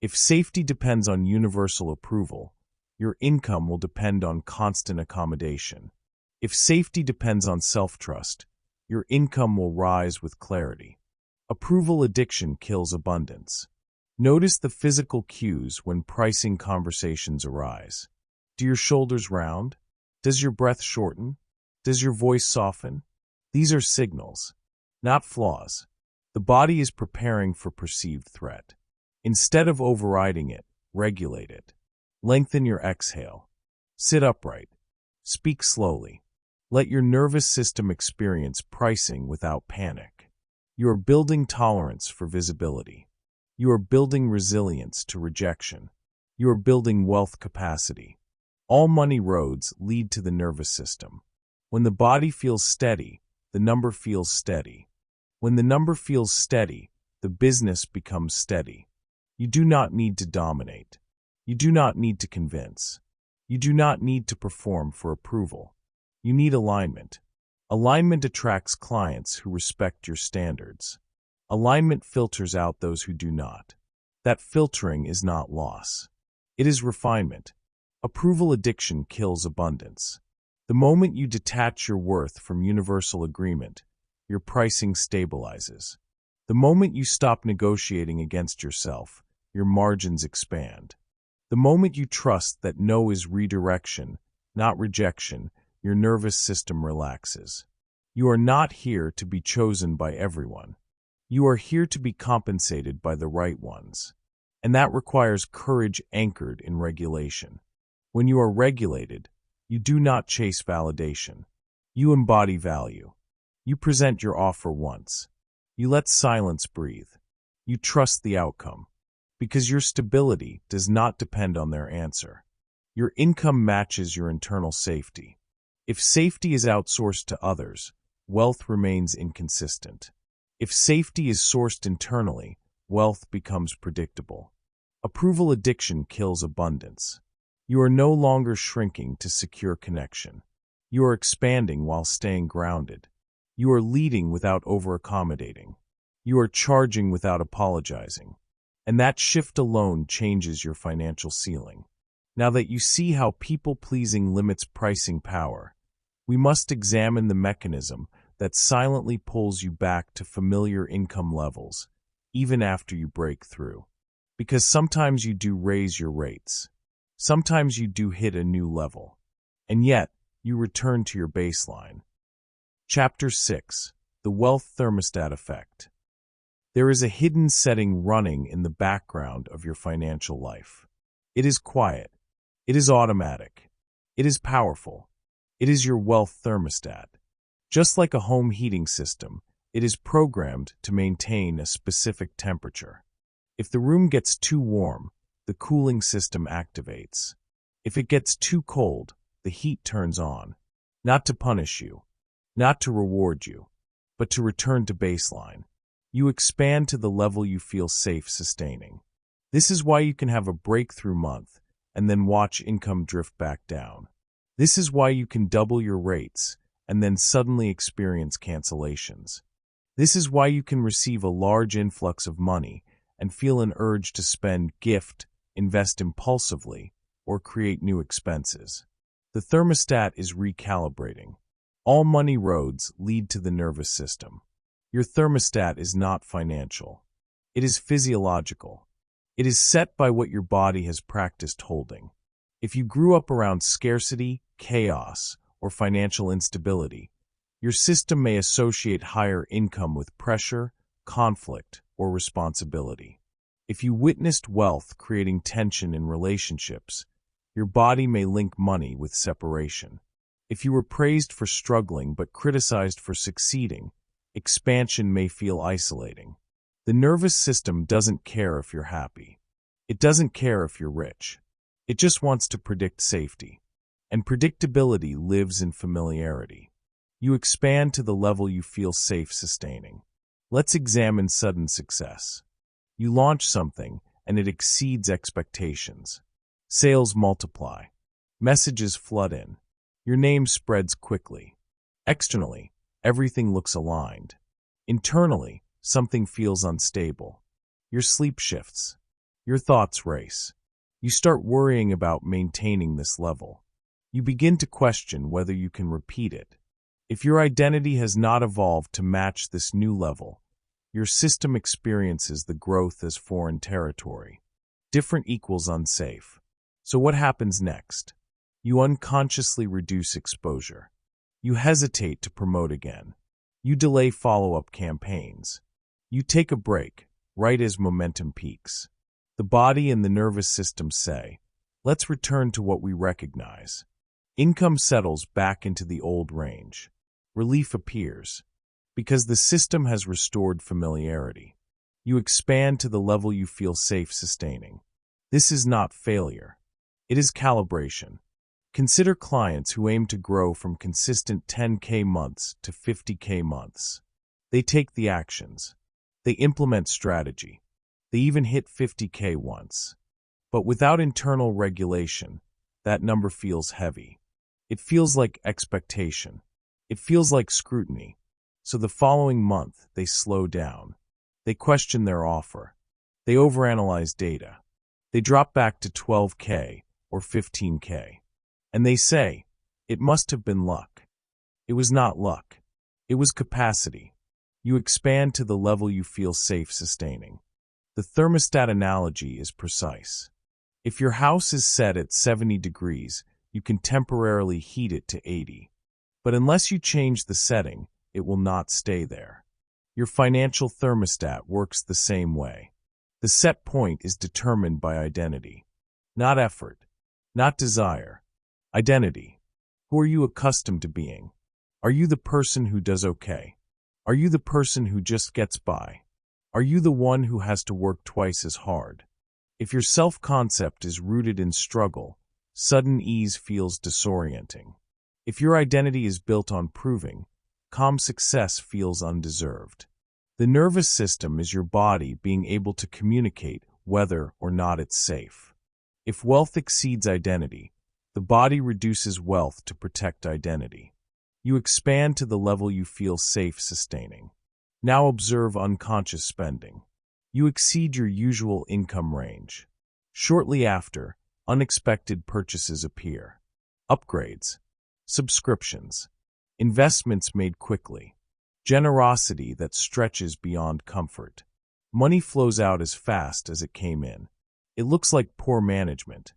If safety depends on universal approval, your income will depend on constant accommodation. If safety depends on self-trust, your income will rise with clarity. Approval addiction kills abundance. Notice the physical cues when pricing conversations arise. Do your shoulders round? Does your breath shorten? Does your voice soften? These are signals, not flaws. The body is preparing for perceived threat. Instead of overriding it, regulate it. Lengthen your exhale. Sit upright. Speak slowly. Let your nervous system experience pricing without panic. You are building tolerance for visibility. You are building resilience to rejection. You are building wealth capacity. All money roads lead to the nervous system. When the body feels steady, the number feels steady. When the number feels steady, the business becomes steady. You do not need to dominate. You do not need to convince. You do not need to perform for approval. You need alignment. Alignment attracts clients who respect your standards. Alignment filters out those who do not. That filtering is not loss. It is refinement. Approval addiction kills abundance. The moment you detach your worth from universal agreement, your pricing stabilizes. The moment you stop negotiating against yourself, your margins expand. The moment you trust that no is redirection, not rejection, your nervous system relaxes. You are not here to be chosen by everyone. You are here to be compensated by the right ones. And that requires courage anchored in regulation. When you are regulated, you do not chase validation. You embody value. You present your offer once. You let silence breathe. You trust the outcome. Because your stability does not depend on their answer. Your income matches your internal safety. If safety is outsourced to others, wealth remains inconsistent. If safety is sourced internally, wealth becomes predictable. Approval addiction kills abundance. You are no longer shrinking to secure connection. You are expanding while staying grounded. You are leading without over-accommodating. You are charging without apologizing. And that shift alone changes your financial ceiling. Now that you see how people-pleasing limits pricing power, we must examine the mechanism that silently pulls you back to familiar income levels, even after you break through. Because sometimes you do raise your rates. Sometimes you do hit a new level. And yet, you return to your baseline. Chapter 6. The Wealth Thermostat Effect. There is a hidden setting running in the background of your financial life. It is quiet. It is automatic. It is powerful. It is your wealth thermostat. Just like a home heating system, it is programmed to maintain a specific temperature. If the room gets too warm, the cooling system activates. If it gets too cold, the heat turns on. Not to punish you, not to reward you, but to return to baseline. You expand to the level you feel safe sustaining. This is why you can have a breakthrough month and then watch income drift back down. This is why you can double your rates and then suddenly experience cancellations. This is why you can receive a large influx of money and feel an urge to spend, gift, invest impulsively, or create new expenses. The thermostat is recalibrating. All money roads lead to the nervous system. Your thermostat is not financial. It is physiological. It is set by what your body has practiced holding. If you grew up around scarcity, chaos, or financial instability, your system may associate higher income with pressure, conflict, or responsibility. If you witnessed wealth creating tension in relationships, your body may link money with separation. If you were praised for struggling but criticized for succeeding, expansion may feel isolating. The nervous system doesn't care if you're happy. It doesn't care if you're rich. It just wants to predict safety. And predictability lives in familiarity. You expand to the level you feel safe sustaining. Let's examine sudden success. You launch something, and it exceeds expectations. Sales multiply. Messages flood in. Your name spreads quickly. Externally, everything looks aligned. Internally, something feels unstable. Your sleep shifts. Your thoughts race. You start worrying about maintaining this level. You begin to question whether you can repeat it. If your identity has not evolved to match this new level, your system experiences the growth as foreign territory. Different equals unsafe. So what happens next? You unconsciously reduce exposure. You hesitate to promote again. You delay follow-up campaigns. You take a break, right as momentum peaks. The body and the nervous system say, let's return to what we recognize. Income settles back into the old range. Relief appears. Because the system has restored familiarity. You expand to the level you feel safe sustaining. This is not failure. It is calibration. Consider clients who aim to grow from consistent 10K months to 50K months. They take the actions. They implement strategy. They even hit 50K once. But without internal regulation, that number feels heavy. It feels like expectation. It feels like scrutiny. So the following month, they slow down. They question their offer. They overanalyze data. They drop back to 12K or 15K. And they say, it must have been luck. It was not luck. It was capacity. You expand to the level you feel safe sustaining. The thermostat analogy is precise. If your house is set at 70 degrees, you can temporarily heat it to 80. But unless you change the setting, it will not stay there. Your financial thermostat works the same way. The set point is determined by identity, not effort, not desire. Identity. Who are you accustomed to being? Are you the person who does okay? Are you the person who just gets by? Are you the one who has to work twice as hard? If your self-concept is rooted in struggle, sudden ease feels disorienting. If your identity is built on proving, calm success feels undeserved. The nervous system is your body being able to communicate whether or not it's safe. If wealth exceeds identity, the body reduces wealth to protect identity. You expand to the level you feel safe sustaining. Now observe unconscious spending. You exceed your usual income range. Shortly after, unexpected purchases appear. Upgrades, subscriptions, investments made quickly, generosity that stretches beyond comfort. Money flows out as fast as it came in. It looks like poor management.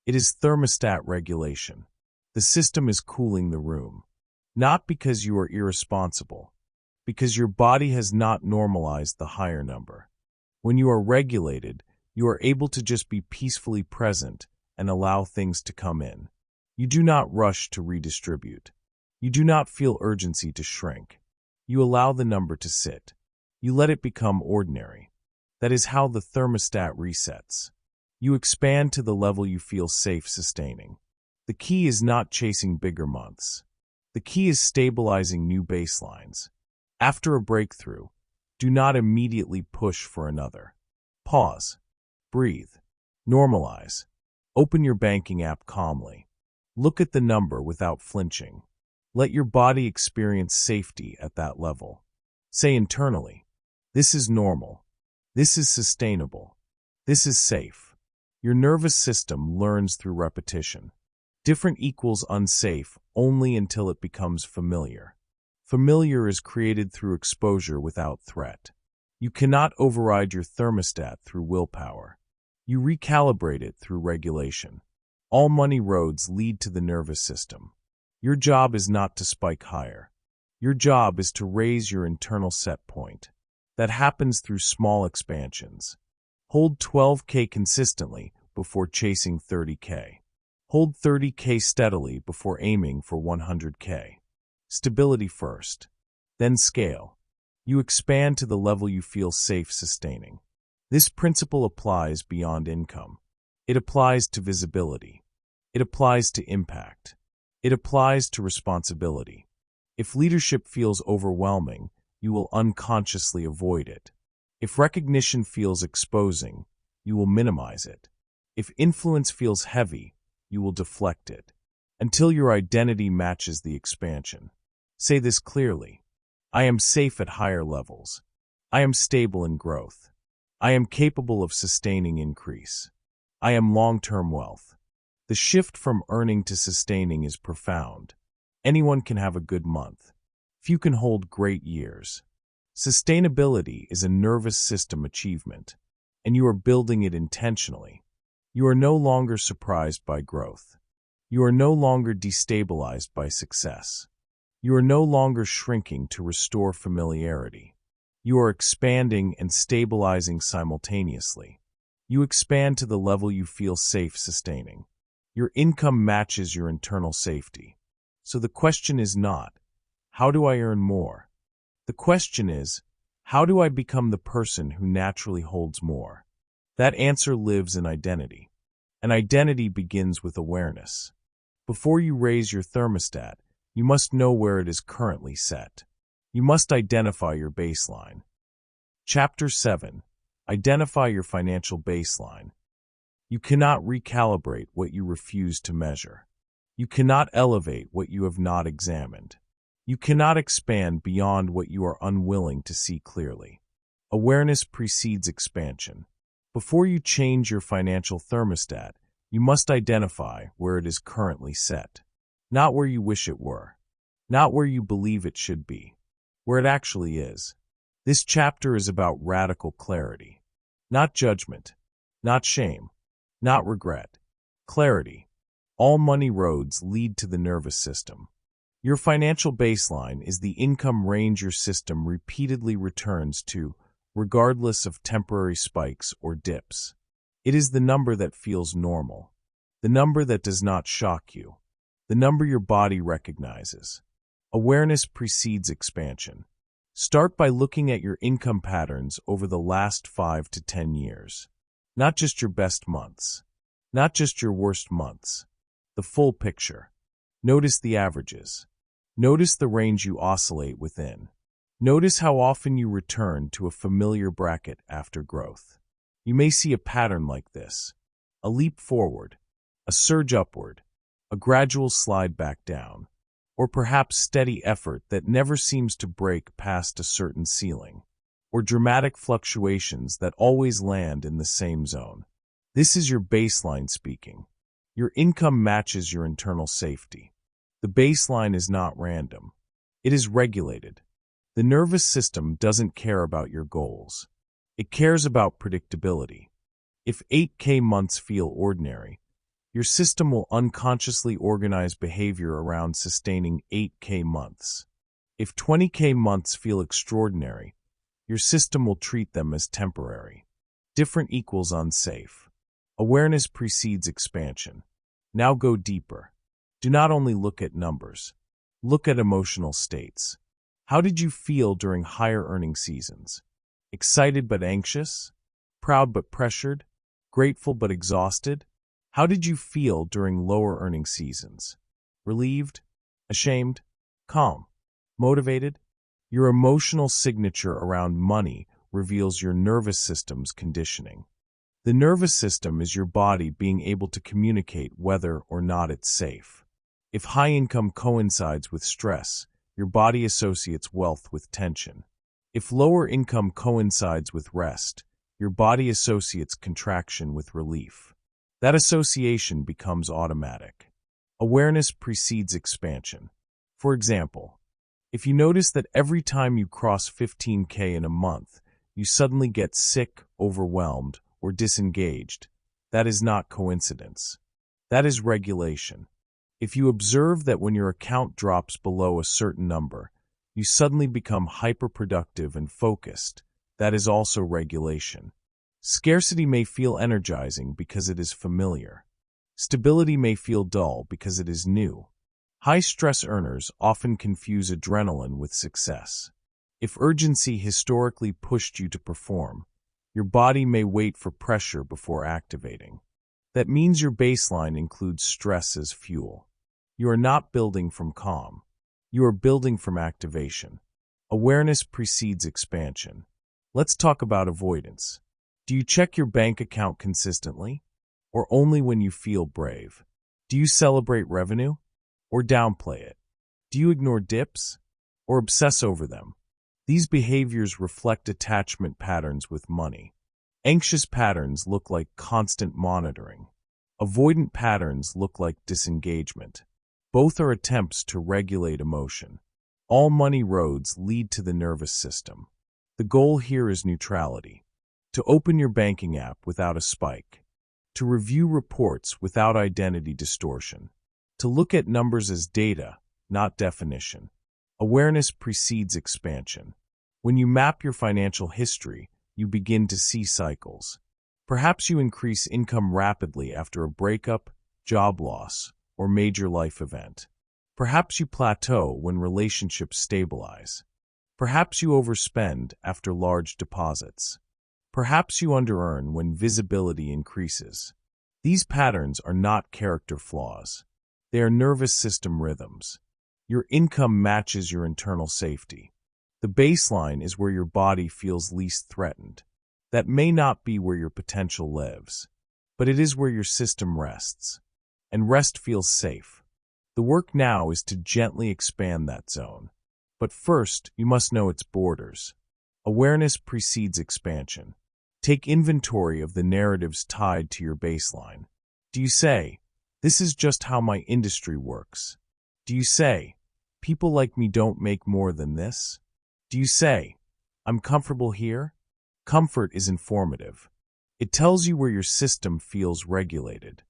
It is thermostat regulation. The system is cooling the room. Not because you are irresponsible, because your body has not normalized the higher number. When you are regulated, you are able to just be peacefully present and allow things to come in. You do not rush to redistribute. You do not feel urgency to shrink. You allow the number to sit. You let it become ordinary. That is how the thermostat resets. You expand to the level you feel safe sustaining. The key is not chasing bigger months. The key is stabilizing new baselines. After a breakthrough, do not immediately push for another. Pause. Breathe. Normalize. Open your banking app calmly. Look at the number without flinching. Let your body experience safety at that level. Say internally, this is normal. This is sustainable. This is safe. Your nervous system learns through repetition. Different equals unsafe only until it becomes familiar. Familiar is created through exposure without threat. You cannot override your thermostat through willpower. You recalibrate it through regulation. All money roads lead to the nervous system. Your job is not to spike higher. Your job is to raise your internal set point. That happens through small expansions. Hold 12K consistently before chasing 30K. Hold 30K steadily before aiming for 100K. Stability first, then scale. You expand to the level you feel safe sustaining. This principle applies beyond income. It applies to visibility. It applies to impact. It applies to responsibility. If leadership feels overwhelming, you will unconsciously avoid it. If recognition feels exposing, you will minimize it. If influence feels heavy, you will deflect it, until your identity matches the expansion. Say this clearly: I am safe at higher levels. I am stable in growth. I am capable of sustaining increase. I am long-term wealth. The shift from earning to sustaining is profound. Anyone can have a good month. Few can hold great years. Sustainability is a nervous system achievement, and you are building it intentionally. You are no longer surprised by growth. You are no longer destabilized by success. You are no longer shrinking to restore familiarity. You are expanding and stabilizing simultaneously. You expand to the level you feel safe sustaining. Your income matches your internal safety. So the question is not, how do I earn more? The question is, how do I become the person who naturally holds more? That answer lives in identity. And identity begins with awareness. Before you raise your thermostat, you must know where it is currently set. You must identify your baseline. Chapter 7. Identify your financial baseline. You cannot recalibrate what you refuse to measure. You cannot elevate what you have not examined. You cannot expand beyond what you are unwilling to see clearly. Awareness precedes expansion. Before you change your financial thermostat, you must identify where it is currently set. Not where you wish it were. Not where you believe it should be. Where it actually is. This chapter is about radical clarity. Not judgment. Not shame. Not regret. Clarity. All money roads lead to the nervous system. Your financial baseline is the income range your system repeatedly returns to, regardless of temporary spikes or dips. It is the number that feels normal. The number that does not shock you. The number your body recognizes. Awareness precedes expansion. Start by looking at your income patterns over the last 5 to 10 years. Not just your best months. Not just your worst months. The full picture. Notice the averages. Notice the range you oscillate within. Notice how often you return to a familiar bracket after growth. You may see a pattern like this: a leap forward, a surge upward, a gradual slide back down, or perhaps steady effort that never seems to break past a certain ceiling, or dramatic fluctuations that always land in the same zone. This is your baseline speaking. Your income matches your internal safety. The baseline is not random. It is regulated. The nervous system doesn't care about your goals. It cares about predictability. If 8K months feel ordinary, your system will unconsciously organize behavior around sustaining 8K months. If 20K months feel extraordinary, your system will treat them as temporary. Different equals unsafe. Awareness precedes expansion. Now go deeper. Do not only look at numbers. Look at emotional states. How did you feel during higher earning seasons? Excited but anxious? Proud but pressured? Grateful but exhausted? How did you feel during lower earning seasons? Relieved? Ashamed? Calm? Motivated? Your emotional signature around money reveals your nervous system's conditioning. The nervous system is your body being able to communicate whether or not it's safe. If high income coincides with stress, your body associates wealth with tension. If lower income coincides with rest, your body associates contraction with relief. That association becomes automatic. Awareness precedes expansion. For example, if you notice that every time you cross 15K in a month, you suddenly get sick, overwhelmed, or disengaged, that is not coincidence. That is regulation. If you observe that when your account drops below a certain number, you suddenly become hyperproductive and focused, that is also regulation. Scarcity may feel energizing because it is familiar. Stability may feel dull because it is new. High-stress earners often confuse adrenaline with success. If urgency historically pushed you to perform, your body may wait for pressure before activating. That means your baseline includes stress as fuel. You are not building from calm. You are building from activation. Awareness precedes expansion. Let's talk about avoidance. Do you check your bank account consistently, or only when you feel brave? Do you celebrate revenue, or downplay it? Do you ignore dips, or obsess over them? These behaviors reflect attachment patterns with money. Anxious patterns look like constant monitoring. Avoidant patterns look like disengagement. Both are attempts to regulate emotion. All money roads lead to the nervous system. The goal here is neutrality. To open your banking app without a spike. To review reports without identity distortion. To look at numbers as data, not definition. Awareness precedes expansion. When you map your financial history, you begin to see cycles. Perhaps you increase income rapidly after a breakup, job loss, or major life event. Perhaps you plateau when relationships stabilize. Perhaps you overspend after large deposits. Perhaps you under-earn when visibility increases. These patterns are not character flaws. They are nervous system rhythms. Your income matches your internal safety. The baseline is where your body feels least threatened. That may not be where your potential lives, but it is where your system rests. And rest feels safe. The work now is to gently expand that zone. But first, you must know its borders. Awareness precedes expansion. Take inventory of the narratives tied to your baseline. Do you say, "This is just how my industry works"? Do you say, "People like me don't make more than this"? Do you say, "I'm comfortable here"? Comfort is informative. It tells you where your system feels regulated.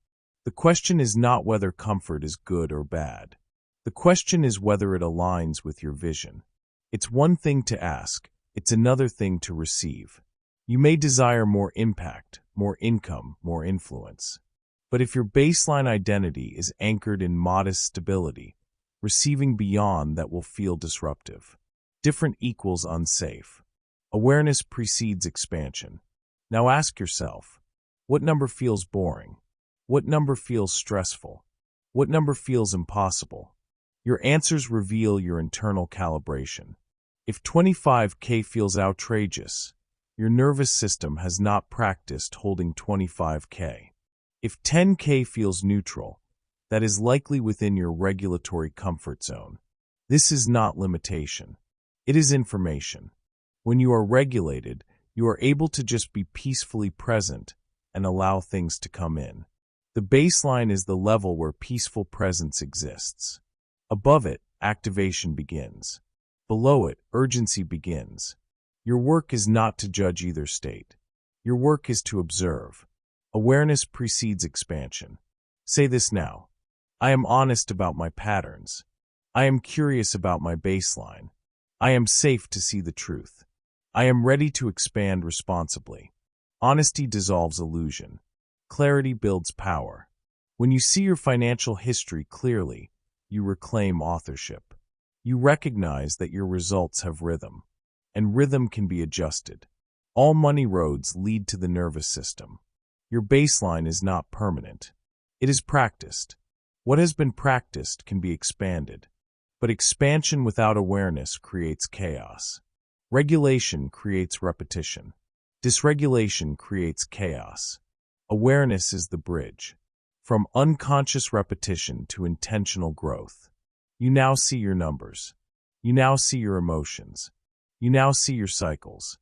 The question is not whether comfort is good or bad. The question is whether it aligns with your vision. It's one thing to ask, it's another thing to receive. You may desire more impact, more income, more influence. But if your baseline identity is anchored in modest stability, receiving beyond that will feel disruptive. Different equals unsafe. Awareness precedes expansion. Now ask yourself, what number feels boring? What number feels stressful? What number feels impossible? Your answers reveal your internal calibration. If 25K feels outrageous, your nervous system has not practiced holding 25K. If 10K feels neutral, that is likely within your regulatory comfort zone. This is not limitation. It is information. When you are regulated, you are able to just be peacefully present and allow things to come in. The baseline is the level where peaceful presence exists. Above it, activation begins. Below it, urgency begins. Your work is not to judge either state. Your work is to observe. Awareness precedes expansion. Say this now. I am honest about my patterns. I am curious about my baseline. I am safe to see the truth. I am ready to expand responsibly. Honesty dissolves illusion. Clarity builds power. When you see your financial history clearly, you reclaim authorship. You recognize that your results have rhythm, and rhythm can be adjusted. All money roads lead to the nervous system. Your baseline is not permanent. It is practiced. What has been practiced can be expanded, but expansion without awareness creates chaos. Regulation creates repetition. Dysregulation creates chaos. Awareness is the bridge. From unconscious repetition to intentional growth. You now see your numbers. You now see your emotions. You now see your cycles.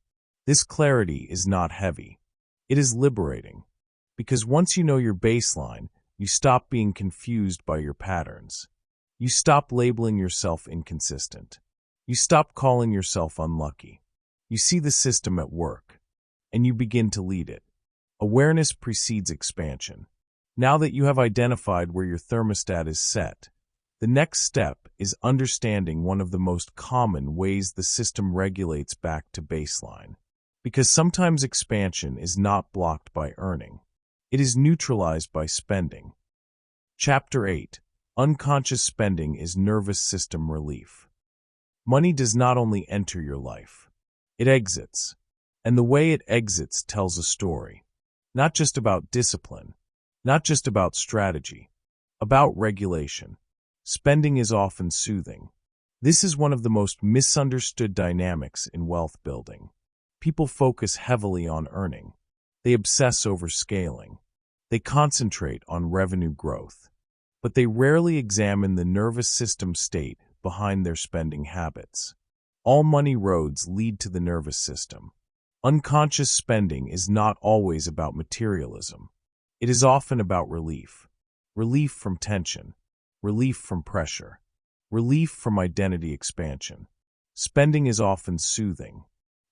This clarity is not heavy. It is liberating. Because once you know your baseline, you stop being confused by your patterns. You stop labeling yourself inconsistent. You stop calling yourself unlucky. You see the system at work, and you begin to lead it. Awareness precedes expansion. Now that you have identified where your thermostat is set, the next step is understanding one of the most common ways the system regulates back to baseline. Because sometimes expansion is not blocked by earning. It is neutralized by spending. Chapter 8. Unconscious spending is nervous system relief. Money does not only enter your life. It exits. And the way it exits tells a story. Not just about discipline. Not just about strategy. About regulation. Spending is often soothing. This is one of the most misunderstood dynamics in wealth building. People focus heavily on earning. They obsess over scaling. They concentrate on revenue growth. But they rarely examine the nervous system state behind their spending habits. All money roads lead to the nervous system. Unconscious spending is not always about materialism. It is often about relief. Relief from tension. Relief from pressure. Relief from identity expansion. Spending is often soothing.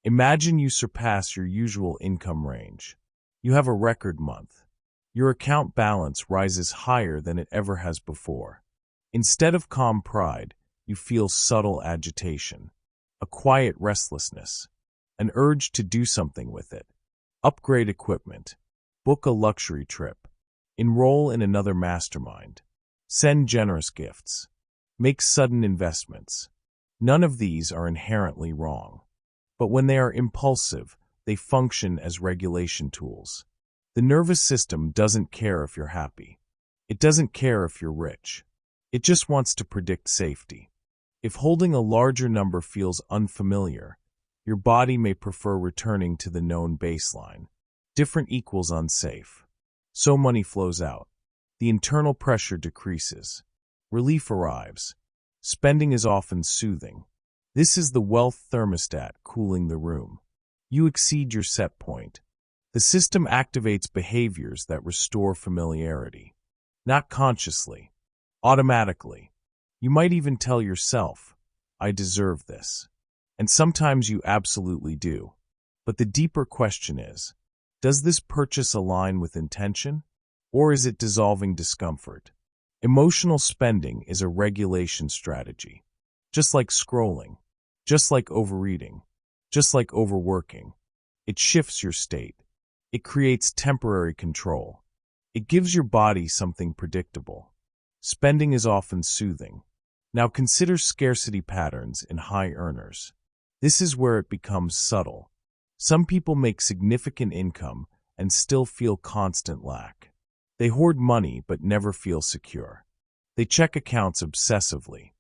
Imagine you surpass your usual income range. You have a record month. Your account balance rises higher than it ever has before. Instead of calm pride, you feel subtle agitation, a quiet restlessness, an urge to do something with it. Upgrade equipment, book a luxury trip, enroll in another mastermind, send generous gifts, make sudden investments. None of these are inherently wrong. But when they are impulsive, they function as regulation tools. The nervous system doesn't care if you're happy. It doesn't care if you're rich. It just wants to predict safety. If holding a larger number feels unfamiliar, your body may prefer returning to the known baseline. Different equals unsafe. So money flows out. The internal pressure decreases. Relief arrives. Spending is often soothing. This is the wealth thermostat cooling the room. You exceed your set point. The system activates behaviors that restore familiarity. Not consciously, automatically. You might even tell yourself, I deserve this. And sometimes you absolutely do. But the deeper question is, does this purchase align with intention, or is it dissolving discomfort? Emotional spending is a regulation strategy. Just like scrolling, just like overeating, just like overworking. It shifts your state. It creates temporary control. It gives your body something predictable. Spending is often soothing. Now consider scarcity patterns in high earners. This is where it becomes subtle. Some people make significant income and still feel constant lack. They hoard money but never feel secure. They check accounts obsessively.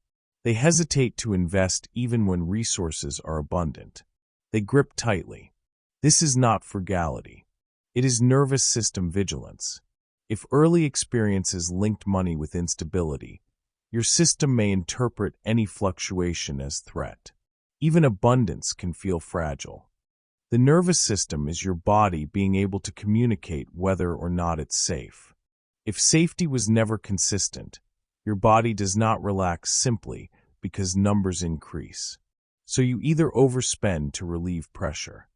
They hesitate to invest even when resources are abundant. They grip tightly. This is not frugality. It is nervous system vigilance. If early experiences linked money with instability, your system may interpret any fluctuation as threat. Even abundance can feel fragile. The nervous system is your body being able to communicate whether or not it's safe. If safety was never consistent, your body does not relax simply because numbers increase. So you either overspend to relieve pressure,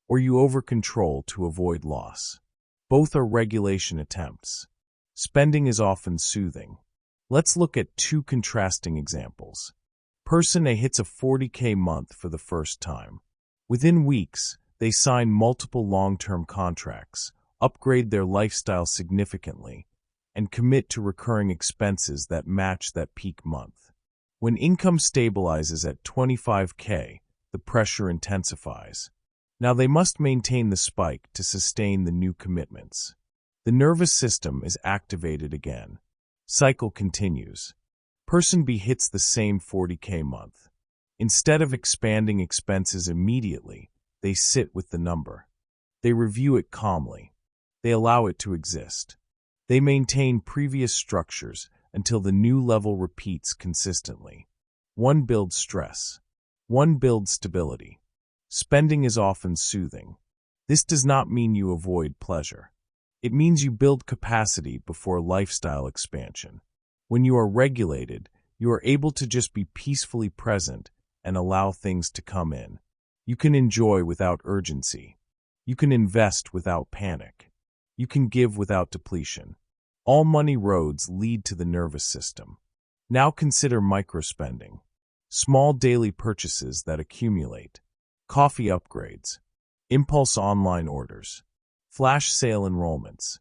or you overcontrol to avoid loss. Both are regulation attempts. Spending is often soothing. Let's look at two contrasting examples. Person A hits a 40K month for the first time. Within weeks, they sign multiple long-term contracts, upgrade their lifestyle significantly, and commit to recurring expenses that match that peak month. When income stabilizes at 25K, the pressure intensifies. Now they must maintain the spike to sustain the new commitments. The nervous system is activated again. Cycle continues. Person B hits the same 40K month. Instead of expanding expenses immediately, they sit with the number. They review it calmly. They allow it to exist. They maintain previous structures until the new level repeats consistently. One builds stress. One builds stability. Spending is often soothing. This does not mean you avoid pleasure. It means you build capacity before lifestyle expansion. When you are regulated, you are able to just be peacefully present and allow things to come in. You can enjoy without urgency. You can invest without panic. You can give without depletion. All money roads lead to the nervous system. Now consider microspending. Small daily purchases that accumulate. Coffee upgrades. Impulse online orders. Flash sale enrollments.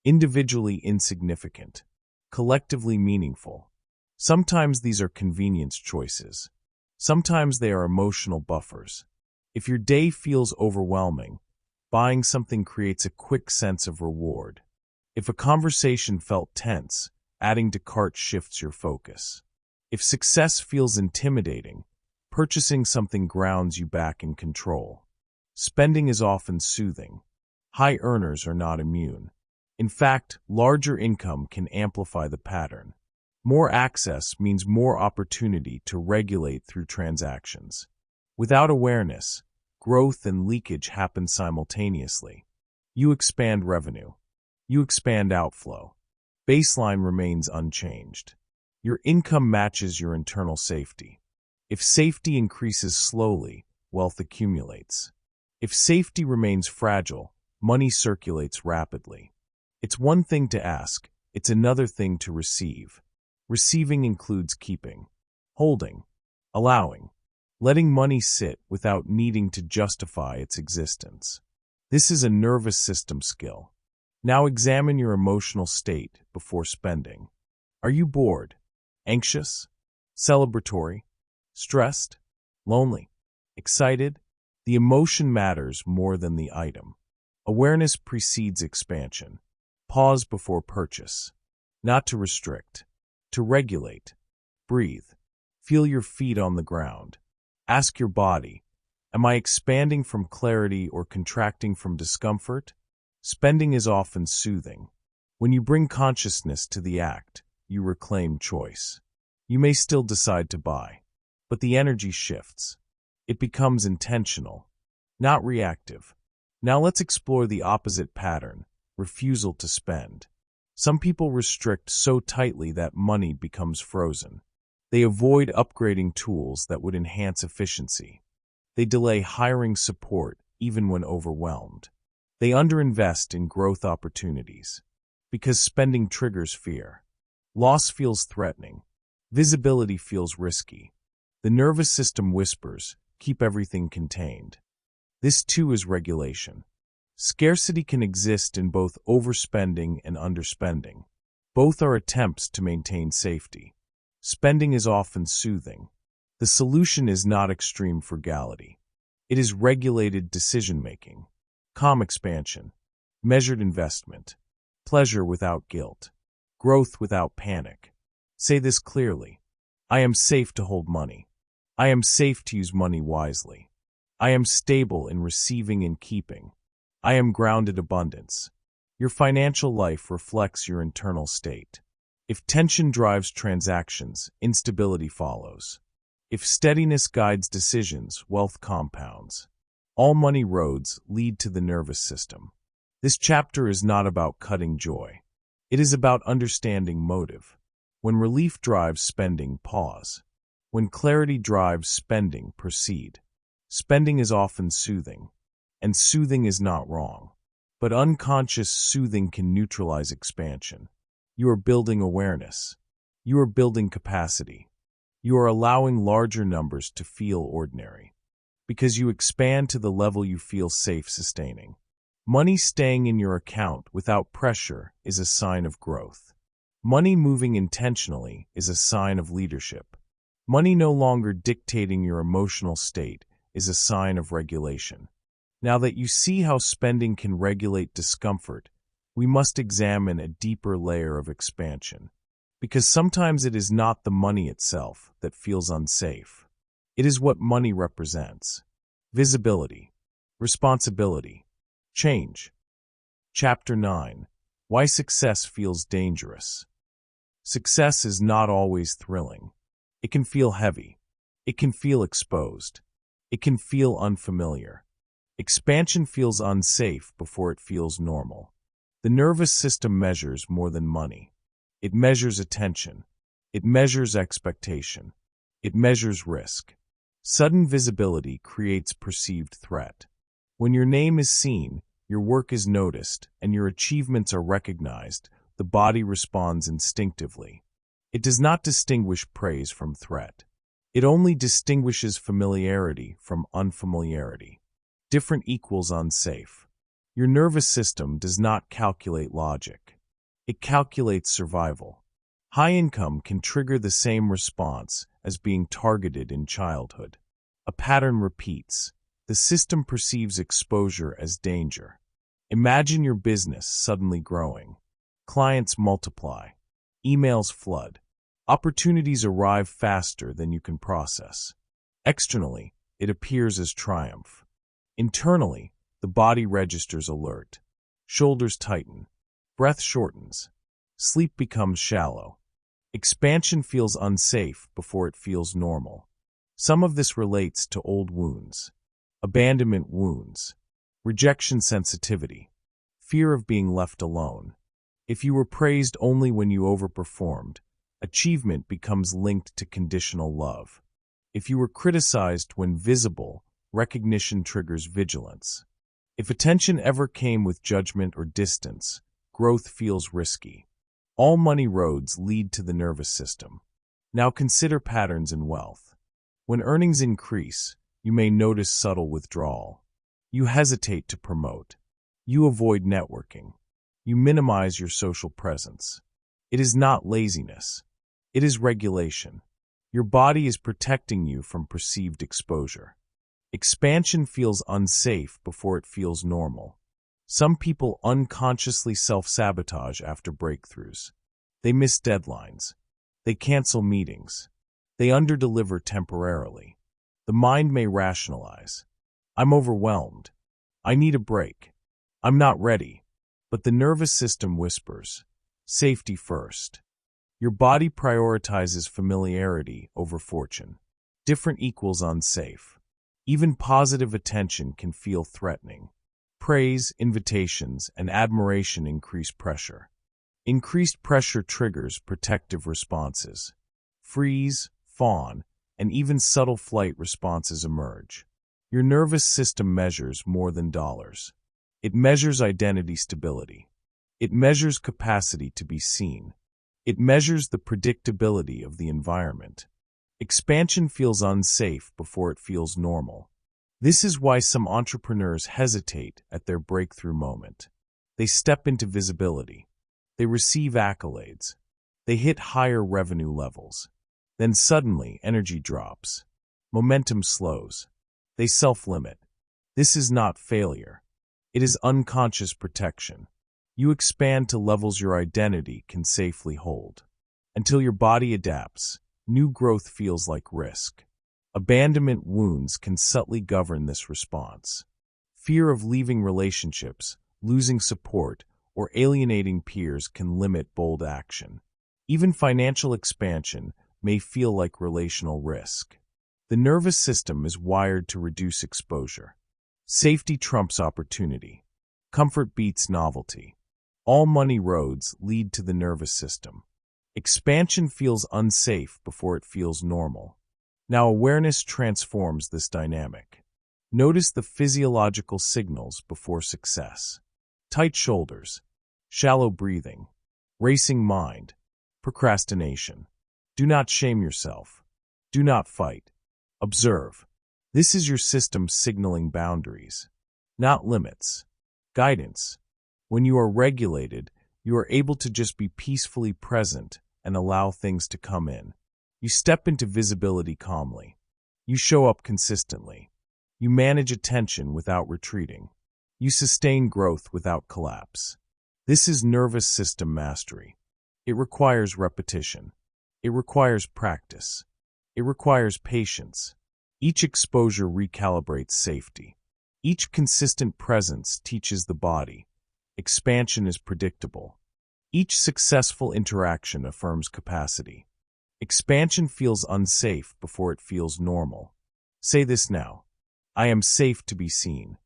Individually insignificant. Collectively meaningful. Sometimes these are convenience choices. Sometimes they are emotional buffers. If your day feels overwhelming, buying something creates a quick sense of reward. If a conversation felt tense, adding to cart shifts your focus. If success feels intimidating, purchasing something grounds you back in control. Spending is often soothing. High earners are not immune. In fact, larger income can amplify the pattern. More access means more opportunity to regulate through transactions. Without awareness, growth and leakage happen simultaneously. You expand revenue. You expand outflow. Baseline remains unchanged. Your income matches your internal safety. If safety increases slowly, wealth accumulates. If safety remains fragile, money circulates rapidly. It's one thing to ask, it's another thing to receive. Receiving includes keeping, holding, allowing, letting money sit without needing to justify its existence. This is a nervous system skill. Now examine your emotional state before spending. Are you bored, anxious, celebratory, stressed, lonely, excited? The emotion matters more than the item. Awareness precedes expansion. Pause before purchase. Not to restrict, to regulate. Breathe. Feel your feet on the ground. Ask your body, am I expanding from clarity or contracting from discomfort? Spending is often soothing. When you bring consciousness to the act, you reclaim choice. You may still decide to buy, but the energy shifts. It becomes intentional, not reactive. Now let's explore the opposite pattern, refusal to spend. Some people restrict so tightly that money becomes frozen. They avoid upgrading tools that would enhance efficiency. They delay hiring support even when overwhelmed. They underinvest in growth opportunities because spending triggers fear. Loss feels threatening. Visibility feels risky. The nervous system whispers, keep everything contained. This too is regulation. Scarcity can exist in both overspending and underspending. Both are attempts to maintain safety. Spending is often soothing. The solution is not extreme frugality. It is regulated decision-making, calm expansion, measured investment, pleasure without guilt, growth without panic. Say this clearly. I am safe to hold money. I am safe to use money wisely. I am stable in receiving and keeping. I am grounded abundance. Your financial life reflects your internal state. If tension drives transactions, instability follows. If steadiness guides decisions, wealth compounds. All money roads lead to the nervous system. This chapter is not about cutting joy. It is about understanding motive. When relief drives spending, pause. When clarity drives spending, proceed. Spending is often soothing, and soothing is not wrong. But unconscious soothing can neutralize expansion. You are building awareness. You are building capacity. You are allowing larger numbers to feel ordinary. Because you expand to the level you feel safe sustaining. Money staying in your account without pressure is a sign of growth. Money moving intentionally is a sign of leadership. Money no longer dictating your emotional state is a sign of regulation. Now that you see how spending can regulate discomfort, we must examine a deeper layer of expansion. Because sometimes it is not the money itself that feels unsafe. It is what money represents. Visibility, responsibility, change. Chapter 9. Why Success Feels Dangerous. Success is not always thrilling. It can feel heavy. It can feel exposed. It can feel unfamiliar. Expansion feels unsafe before it feels normal. The nervous system measures more than money. It measures attention. It measures expectation. It measures risk. Sudden visibility creates perceived threat. When your name is seen, your work is noticed, and your achievements are recognized, the body responds instinctively. It does not distinguish praise from threat. It only distinguishes familiarity from unfamiliarity. Different equals unsafe. Your nervous system does not calculate logic. It calculates survival. High income can trigger the same response as being targeted in childhood. A pattern repeats. The system perceives exposure as danger. Imagine your business suddenly growing. Clients multiply. Emails flood. Opportunities arrive faster than you can process. Externally, it appears as triumph. Internally, the body registers alert. Shoulders tighten. Breath shortens. Sleep becomes shallow. Expansion feels unsafe before it feels normal. Some of this relates to old wounds, abandonment wounds, rejection sensitivity, fear of being left alone. If you were praised only when you overperformed, achievement becomes linked to conditional love. If you were criticized when visible, recognition triggers vigilance. If attention ever came with judgment or distance, growth feels risky. All money roads lead to the nervous system. Now consider patterns in wealth. When earnings increase, you may notice subtle withdrawal. You hesitate to promote. You avoid networking. You minimize your social presence. It is not laziness. It is regulation. Your body is protecting you from perceived exposure. Expansion feels unsafe before it feels normal. Some people unconsciously self-sabotage after breakthroughs. They miss deadlines. They cancel meetings. They underdeliver temporarily. The mind may rationalize. I'm overwhelmed. I need a break. I'm not ready. But the nervous system whispers, safety first. Your body prioritizes familiarity over fortune. Different equals unsafe. Even positive attention can feel threatening. Praise, invitations, and admiration increase pressure. Increased pressure triggers protective responses. Freeze, fawn, and even subtle flight responses emerge. Your nervous system measures more than dollars. It measures identity stability. It measures capacity to be seen. It measures the predictability of the environment. Expansion feels unsafe before it feels normal. This is why some entrepreneurs hesitate at their breakthrough moment. They step into visibility. They receive accolades. They hit higher revenue levels. Then suddenly, energy drops. Momentum slows. They self-limit. This is not failure. It is unconscious protection. You expand to levels your identity can safely hold. Until your body adapts, new growth feels like risk. Abandonment wounds can subtly govern this response. Fear of leaving relationships, losing support, or alienating peers can limit bold action. Even financial expansion may feel like relational risk. The nervous system is wired to reduce exposure. Safety trumps opportunity. Comfort beats novelty. All money roads lead to the nervous system. Expansion feels unsafe before it feels normal. Now awareness transforms this dynamic. Notice the physiological signals before success. Tight shoulders, shallow breathing, racing mind, procrastination. Do not shame yourself. Do not fight. Observe. This is your system signaling boundaries, not limits. Guidance. When you are regulated, you are able to just be peacefully present and allow things to come in. You step into visibility calmly. You show up consistently. You manage attention without retreating. You sustain growth without collapse. This is nervous system mastery. It requires repetition. It requires practice. It requires patience. Each exposure recalibrates safety. Each consistent presence teaches the body. Expansion is predictable. Each successful interaction affirms capacity. Expansion feels unsafe before it feels normal. Say this now. I am safe to be seen.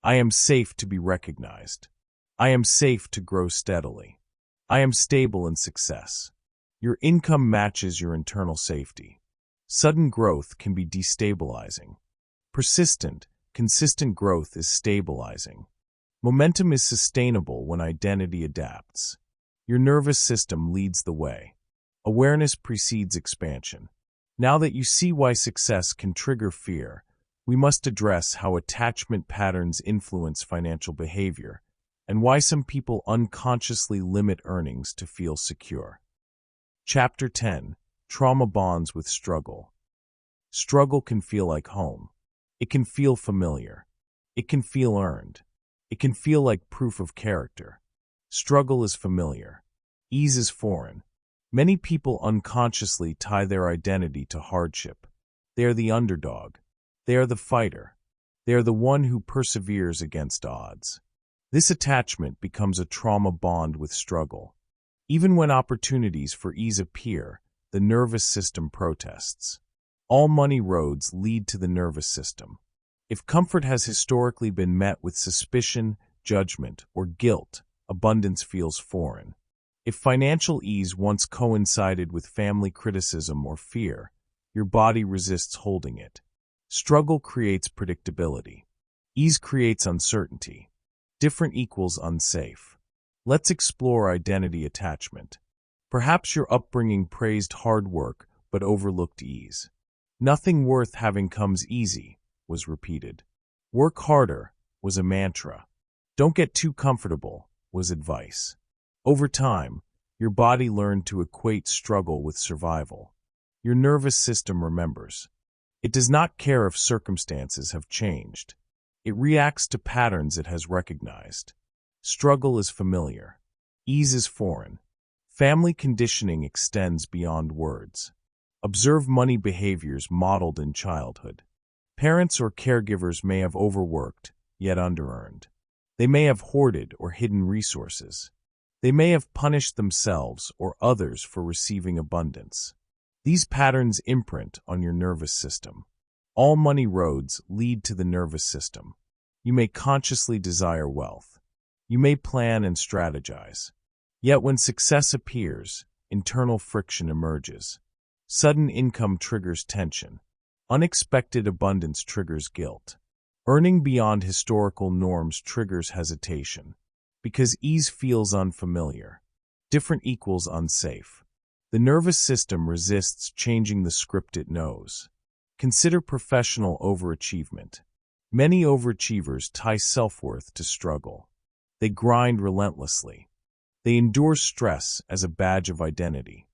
I am safe to be recognized. I am safe to grow steadily. I am stable in success. Your income matches your internal safety. Sudden growth can be destabilizing. Persistent, consistent growth is stabilizing. Momentum is sustainable when identity adapts. Your nervous system leads the way. Awareness precedes expansion. Now that you see why success can trigger fear, we must address how attachment patterns influence financial behavior and why some people unconsciously limit earnings to feel secure. Chapter 10. Trauma bonds with struggle. Struggle can feel like home. It can feel familiar. It can feel earned. It can feel like proof of character. Struggle is familiar. Ease is foreign. Many people unconsciously tie their identity to hardship. They are the underdog. They are the fighter. They are the one who perseveres against odds. This attachment becomes a trauma bond with struggle. Even when opportunities for ease appear, the nervous system protests. All money roads lead to the nervous system. If comfort has historically been met with suspicion, judgment, or guilt, abundance feels foreign. If financial ease once coincided with family criticism or fear, your body resists holding it. Struggle creates predictability. Ease creates uncertainty. Different equals unsafe. Let's explore identity attachment. Perhaps your upbringing praised hard work but overlooked ease. Nothing worth having comes easy, was repeated. Work harder was a mantra. Don't get too comfortable was advice. Over time, your body learned to equate struggle with survival. Your nervous system remembers. It does not care if circumstances have changed. It reacts to patterns it has recognized. Struggle is familiar. Ease is foreign. Family conditioning extends beyond words. Observe money behaviors modeled in childhood. Parents or caregivers may have overworked, yet under-earned. They may have hoarded or hidden resources. They may have punished themselves or others for receiving abundance. These patterns imprint on your nervous system. All money roads lead to the nervous system. You may consciously desire wealth. You may plan and strategize. Yet when success appears, internal friction emerges. Sudden income triggers tension. Unexpected abundance triggers guilt. Earning beyond historical norms triggers hesitation. Because ease feels unfamiliar. Different equals unsafe. The nervous system resists changing the script it knows. Consider professional overachievement. Many overachievers tie self-worth to struggle. They grind relentlessly. They endure stress as a badge of identity.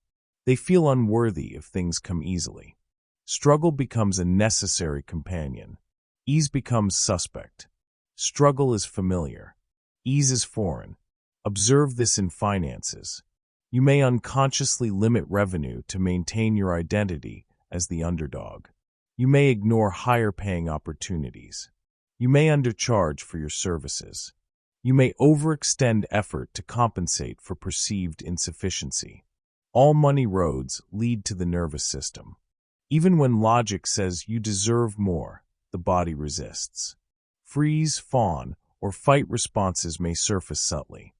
They feel unworthy if things come easily. Struggle becomes a necessary companion. Ease becomes suspect. Struggle is familiar. Ease is foreign. Observe this in finances. You may unconsciously limit revenue to maintain your identity as the underdog. You may ignore higher-paying opportunities. You may undercharge for your services. You may overextend effort to compensate for perceived insufficiency. All money roads lead to the nervous system. Even when logic says you deserve more, the body resists. Freeze, fawn, or fight responses may surface subtly.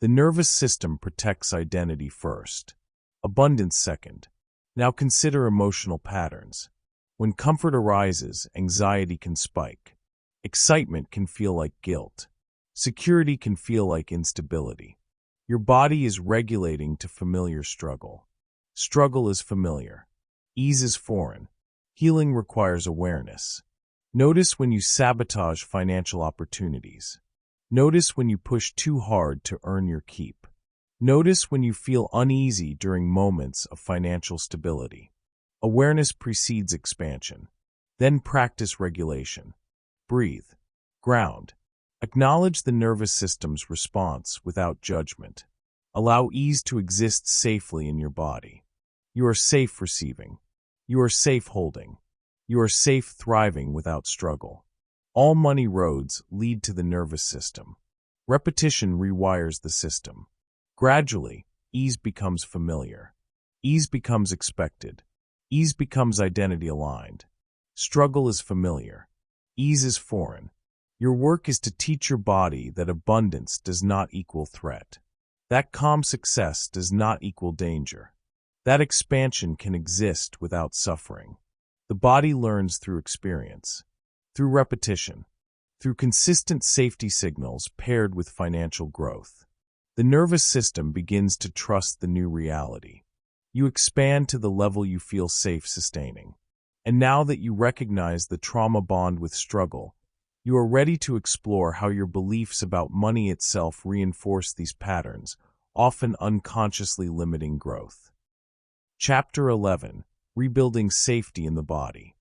The nervous system protects identity first, abundance second. Now consider emotional patterns. When comfort arises, anxiety can spike. Excitement can feel like guilt. Security can feel like instability. Your body is regulating to familiar struggle. Struggle is familiar. Ease is foreign. Healing requires awareness. Notice when you sabotage financial opportunities. Notice when you push too hard to earn your keep. Notice when you feel uneasy during moments of financial stability. Awareness precedes expansion. Then practice regulation. Breathe. Ground. Acknowledge the nervous system's response without judgment. Allow ease to exist safely in your body. You are safe receiving. You are safe holding. You are safe thriving without struggle. All money roads lead to the nervous system. Repetition rewires the system. Gradually, ease becomes familiar. Ease becomes expected. Ease becomes identity aligned. Struggle is familiar. Ease is foreign. Your work is to teach your body that abundance does not equal threat. That calm success does not equal danger. That expansion can exist without suffering. The body learns through experience, through repetition, through consistent safety signals paired with financial growth. The nervous system begins to trust the new reality. You expand to the level you feel safe sustaining. And now that you recognize the trauma bond with struggle, you are ready to explore how your beliefs about money itself reinforce these patterns, often unconsciously limiting growth. Chapter 11. Rebuilding Safety in the Body.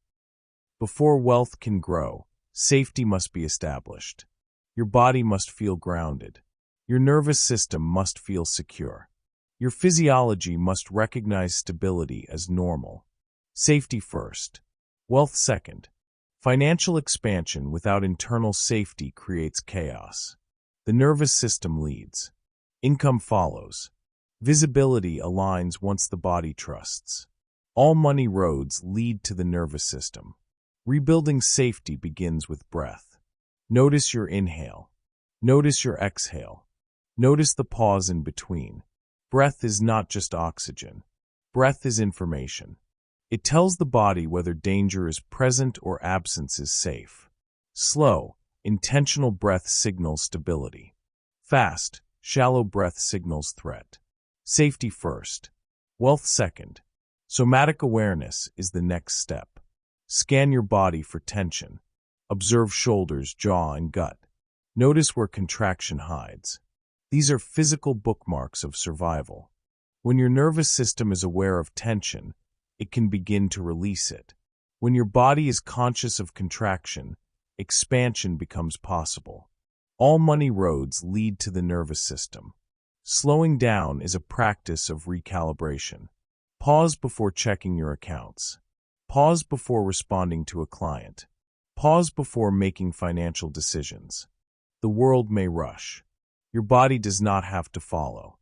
Before wealth can grow, safety must be established. Your body must feel grounded. Your nervous system must feel secure. Your physiology must recognize stability as normal. Safety first. Wealth second. Financial expansion without internal safety creates chaos. The nervous system leads. Income follows. Visibility aligns once the body trusts. All money roads lead to the nervous system. Rebuilding safety begins with breath. Notice your inhale. Notice your exhale. Notice the pause in between. Breath is not just oxygen. Breath is information. It tells the body whether danger is present or absence is safe. Slow, intentional breath signals stability. Fast, shallow breath signals threat. Safety first. Wealth second. Somatic awareness is the next step. Scan your body for tension. Observe shoulders, jaw, and gut. Notice where contraction hides. These are physical bookmarks of survival. When your nervous system is aware of tension, it can begin to release it. When your body is conscious of contraction, expansion becomes possible. All money roads lead to the nervous system. Slowing down is a practice of recalibration. Pause before checking your accounts. Pause before responding to a client. Pause before making financial decisions. The world may rush. Your body does not have to follow.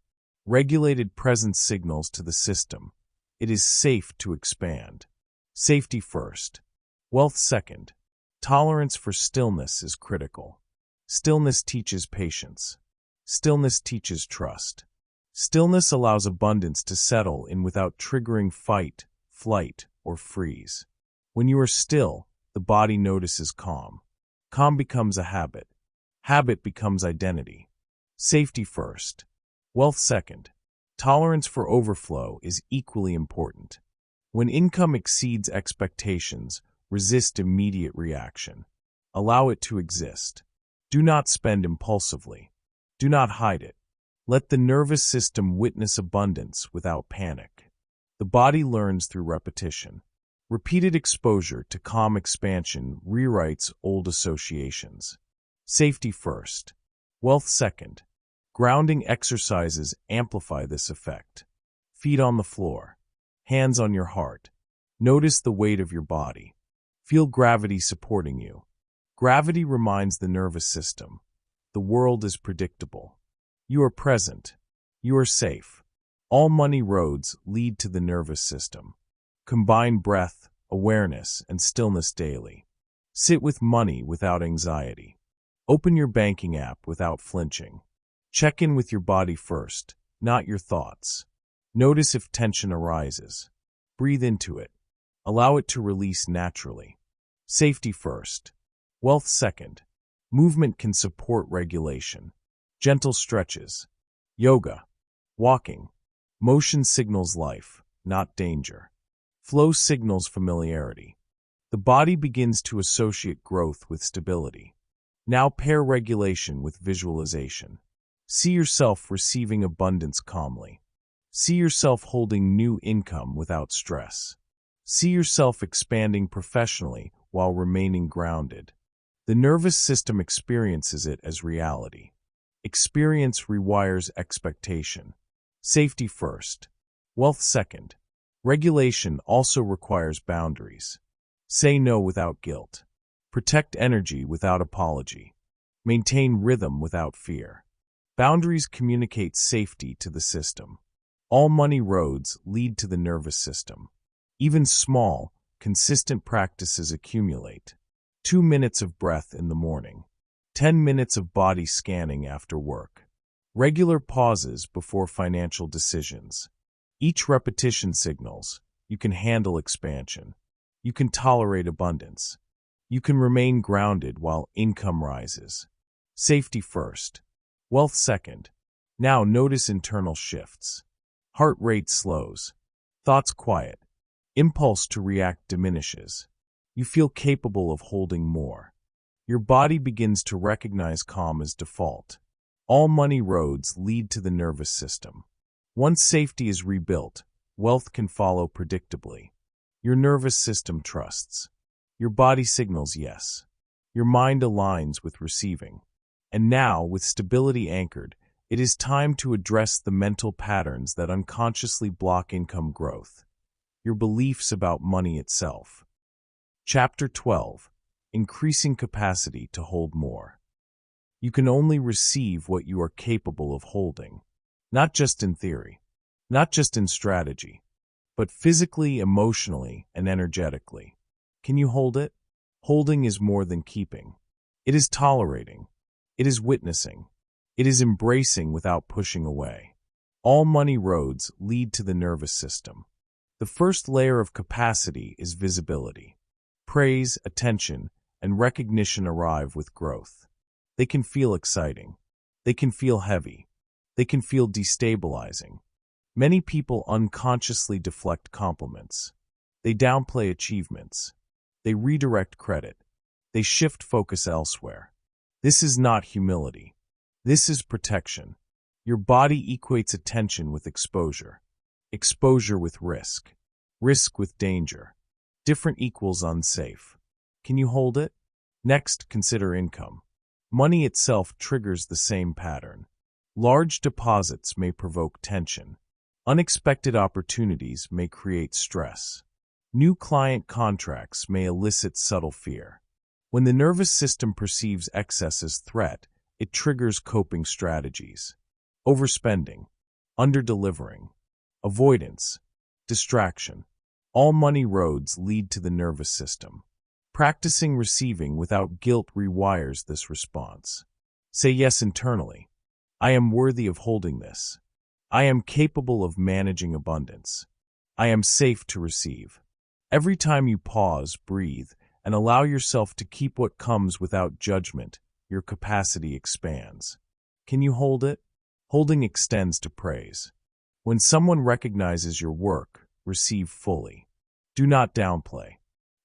Regulated presence signals to the system. It is safe to expand. Safety first. Wealth second. Tolerance for stillness is critical. Stillness teaches patience. Stillness teaches trust. Stillness allows abundance to settle in without triggering fight, flight, or freeze. When you are still, the body notices calm. Calm becomes a habit. Habit becomes identity. Safety first. Wealth second. Tolerance for overflow is equally important. When income exceeds expectations, resist immediate reaction. Allow it to exist. Do not spend impulsively. Do not hide it. Let the nervous system witness abundance without panic. The body learns through repetition. Repeated exposure to calm expansion rewrites old associations. Safety first. Wealth second. Grounding exercises amplify this effect. Feet on the floor. Hands on your heart. Notice the weight of your body. Feel gravity supporting you. Gravity reminds the nervous system. The world is predictable. You are present. You are safe. All money roads lead to the nervous system. Combine breath, awareness, and stillness daily. Sit with money without anxiety. Open your banking app without flinching. Check in with your body first, not your thoughts. Notice if tension arises. Breathe into it. Allow it to release naturally. Safety first. Wealth second. Movement can support regulation. Gentle stretches. Yoga. Walking. Motion signals life, not danger. Flow signals familiarity. The body begins to associate growth with stability. Now pair regulation with visualization. See yourself receiving abundance calmly. See yourself holding new income without stress. See yourself expanding professionally while remaining grounded. The nervous system experiences it as reality. Experience rewires expectation. Safety first. Wealth second. Regulation also requires boundaries. Say no without guilt. Protect energy without apology. Maintain rhythm without fear. Boundaries communicate safety to the system. All money roads lead to the nervous system. Even small, consistent practices accumulate. 2 minutes of breath in the morning. 10 minutes of body scanning after work. Regular pauses before financial decisions. Each repetition signals you can handle expansion. You can tolerate abundance. You can remain grounded while income rises. Safety first. Wealth second. Now notice internal shifts. Heart rate slows. Thoughts quiet. Impulse to react diminishes. You feel capable of holding more. Your body begins to recognize calm as default. All money roads lead to the nervous system. Once safety is rebuilt, wealth can follow predictably. Your nervous system trusts. Your body signals yes. Your mind aligns with receiving. And now, with stability anchored, It is time to address the mental patterns that unconsciously block income growth, your beliefs about money itself. Chapter 12. Increasing capacity to hold more. You can only receive what you are capable of holding, not just in theory, not just in strategy, but physically, emotionally, and energetically. Can you hold it? Holding is more than keeping. It is tolerating. It is witnessing. It is embracing without pushing away. All money roads lead to the nervous system. The first layer of capacity is visibility. Praise, attention, and recognition arrive with growth. They can feel exciting. They can feel heavy. They can feel destabilizing. Many people unconsciously deflect compliments. They downplay achievements. They redirect credit. They shift focus elsewhere. This is not humility. This is protection. Your body equates attention with exposure. Exposure with risk. Risk with danger. Different equals unsafe. Can you hold it? Next, consider income. Money itself triggers the same pattern. Large deposits may provoke tension. Unexpected opportunities may create stress. New client contracts may elicit subtle fear. When the nervous system perceives excess as threat, it triggers coping strategies. Overspending, underdelivering, avoidance, distraction. All money roads lead to the nervous system. Practicing receiving without guilt rewires this response. Say yes internally. I am worthy of holding this. I am capable of managing abundance. I am safe to receive. Every time you pause, breathe, and allow yourself to keep what comes without judgment, your capacity expands. Can you hold it? Holding extends to praise. When someone recognizes your work, receive fully. Do not downplay.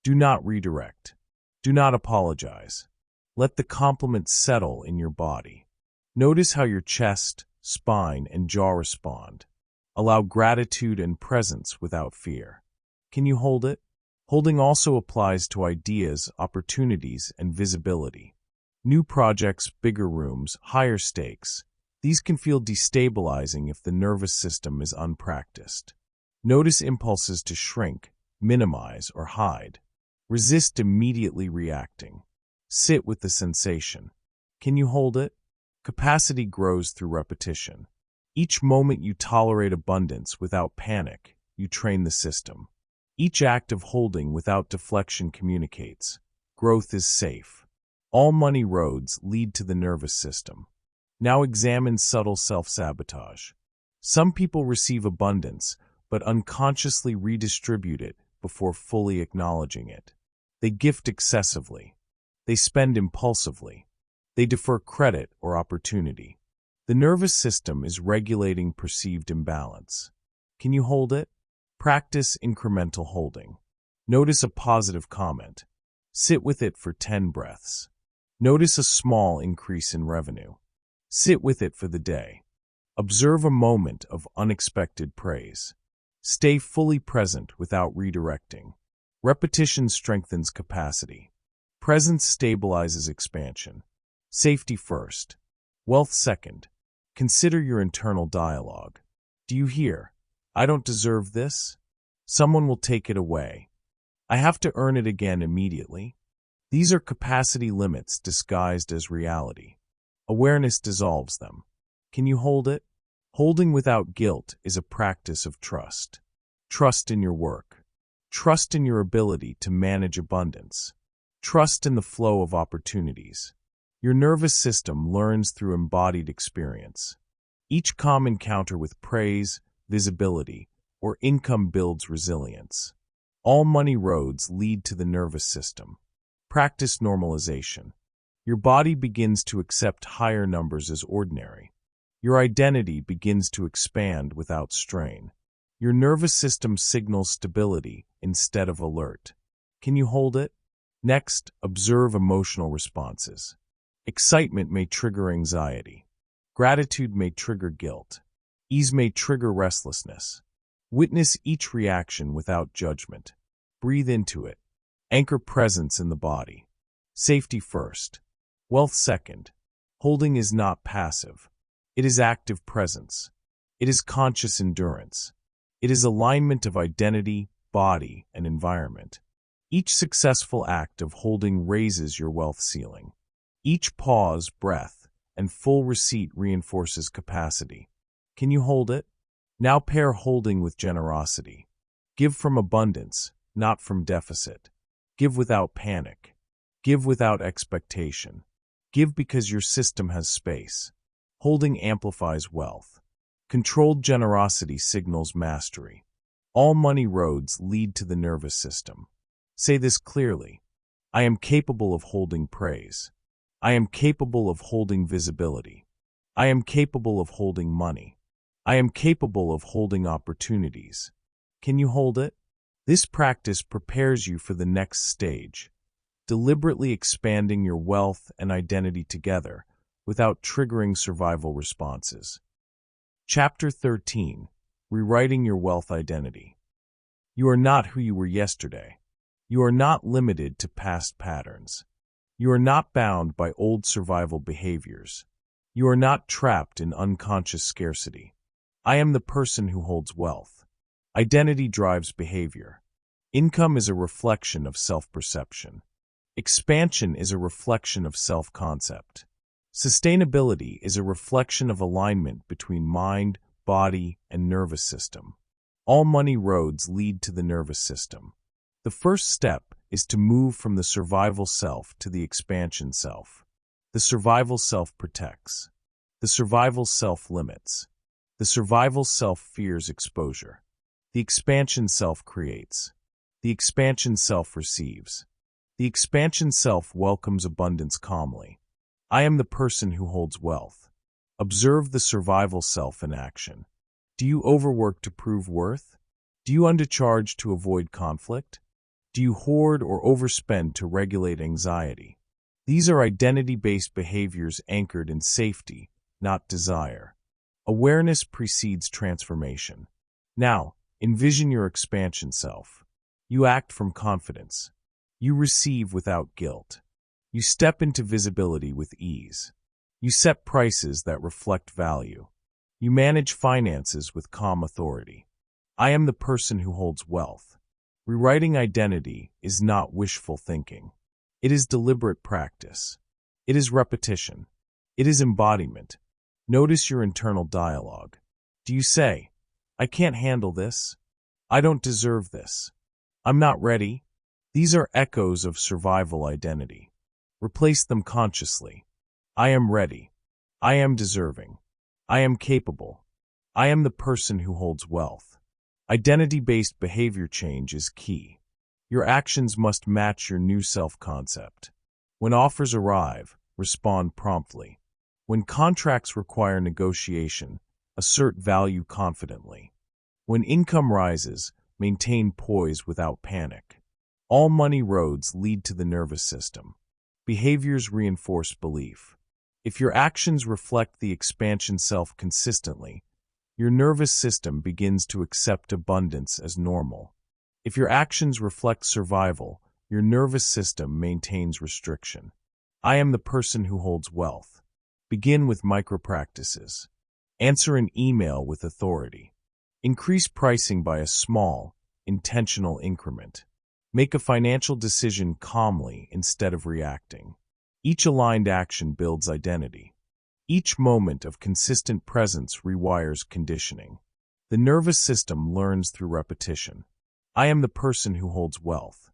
Do not redirect. Do not apologize. Let the compliment settle in your body. Notice how your chest, spine, and jaw respond. Allow gratitude and presence without fear. Can you hold it? Holding also applies to ideas, opportunities, and visibility. New projects, bigger rooms, higher stakes. These can feel destabilizing if the nervous system is unpracticed. Notice impulses to shrink, minimize, or hide. Resist immediately reacting. Sit with the sensation. Can you hold it? Capacity grows through repetition. Each moment you tolerate abundance without panic, you train the system. Each act of holding without deflection communicates. Growth is safe. All money roads lead to the nervous system. Now examine subtle self-sabotage. Some people receive abundance, but unconsciously redistribute it before fully acknowledging it. They gift excessively. They spend impulsively. They defer credit or opportunity. The nervous system is regulating perceived imbalance. Can you hold it? Practice incremental holding. Notice a positive comment. Sit with it for 10 breaths. Notice a small increase in revenue. Sit with it for the day. Observe a moment of unexpected praise. Stay fully present without redirecting. Repetition strengthens capacity. Presence stabilizes expansion. Safety first. Wealth second. Consider your internal dialogue. Do you hear? I don't deserve this. Someone will take it away. I have to earn it again immediately. These are capacity limits disguised as reality. Awareness dissolves them. Can you hold it? Holding without guilt is a practice of trust. Trust in your work. Trust in your ability to manage abundance. Trust in the flow of opportunities. Your nervous system learns through embodied experience. Each calm encounter with praise, visibility, or income builds resilience. All money roads lead to the nervous system. Practice normalization. Your body begins to accept higher numbers as ordinary. Your identity begins to expand without strain. Your nervous system signals stability instead of alert. Can you hold it? Next, observe emotional responses. Excitement may trigger anxiety. Gratitude may trigger guilt. Ease may trigger restlessness. Witness each reaction without judgment. Breathe into it. Anchor presence in the body. Safety first. Wealth second. Holding is not passive. It is active presence. It is conscious endurance. It is alignment of identity, body, and environment. Each successful act of holding raises your wealth ceiling. Each pause, breath, and full receipt reinforces capacity. Can you hold it? Now pair holding with generosity. Give from abundance, not from deficit. Give without panic. Give without expectation. Give because your system has space. Holding amplifies wealth. Controlled generosity signals mastery. All money roads lead to the nervous system. Say this clearly. I am capable of holding praise. I am capable of holding visibility. I am capable of holding money. I am capable of holding opportunities. Can you hold it? This practice prepares you for the next stage, deliberately expanding your wealth and identity together without triggering survival responses. Chapter 13. Rewriting Your Wealth Identity. You are not who you were yesterday. You are not limited to past patterns. You are not bound by old survival behaviors. You are not trapped in unconscious scarcity. I am the person who holds wealth. Identity drives behavior. Income is a reflection of self-perception. Expansion is a reflection of self-concept. Sustainability is a reflection of alignment between mind, body, and nervous system. All money roads lead to the nervous system. The first step is to move from the survival self to the expansion self. The survival self protects. The survival self limits. The survival self fears exposure. The expansion self creates. The expansion self receives. The expansion self welcomes abundance calmly. I am the person who holds wealth. Observe the survival self in action. Do you overwork to prove worth? Do you undercharge to avoid conflict? Do you hoard or overspend to regulate anxiety? These are identity-based behaviors anchored in safety, not desire. Awareness precedes transformation. Now, envision your expansion self. You act from confidence. You receive without guilt. You step into visibility with ease. You set prices that reflect value. You manage finances with calm authority. I am the person who holds wealth. Rewriting identity is not wishful thinking. It is deliberate practice. It is repetition. It is embodiment. Notice your internal dialogue. Do you say, I can't handle this? I don't deserve this. I'm not ready. These are echoes of survival identity. Replace them consciously. I am ready. I am deserving. I am capable. I am the person who holds wealth. Identity-based behavior change is key. Your actions must match your new self-concept. When offers arrive, respond promptly. When contracts require negotiation, assert value confidently. When income rises, maintain poise without panic. All money roads lead to the nervous system. Behaviors reinforce belief. If your actions reflect the expansion self consistently, your nervous system begins to accept abundance as normal. If your actions reflect survival, your nervous system maintains restriction. I am the person who holds wealth. Begin with micro-practices. Answer an email with authority. Increase pricing by a small, intentional increment. Make a financial decision calmly instead of reacting. Each aligned action builds identity. Each moment of consistent presence rewires conditioning. The nervous system learns through repetition. I am the person who holds wealth.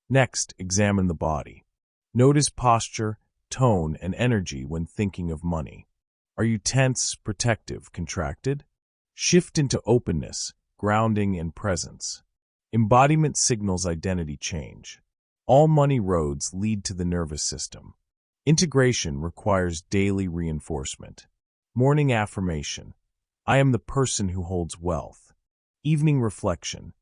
Next, examine the body. Notice posture, tone, and energy when thinking of money. Are you tense, protective, contracted? Shift into openness, grounding, and presence. Embodiment signals identity change. All money roads lead to the nervous system. Integration requires daily reinforcement. Morning affirmation. I am the person who holds wealth. Evening reflection.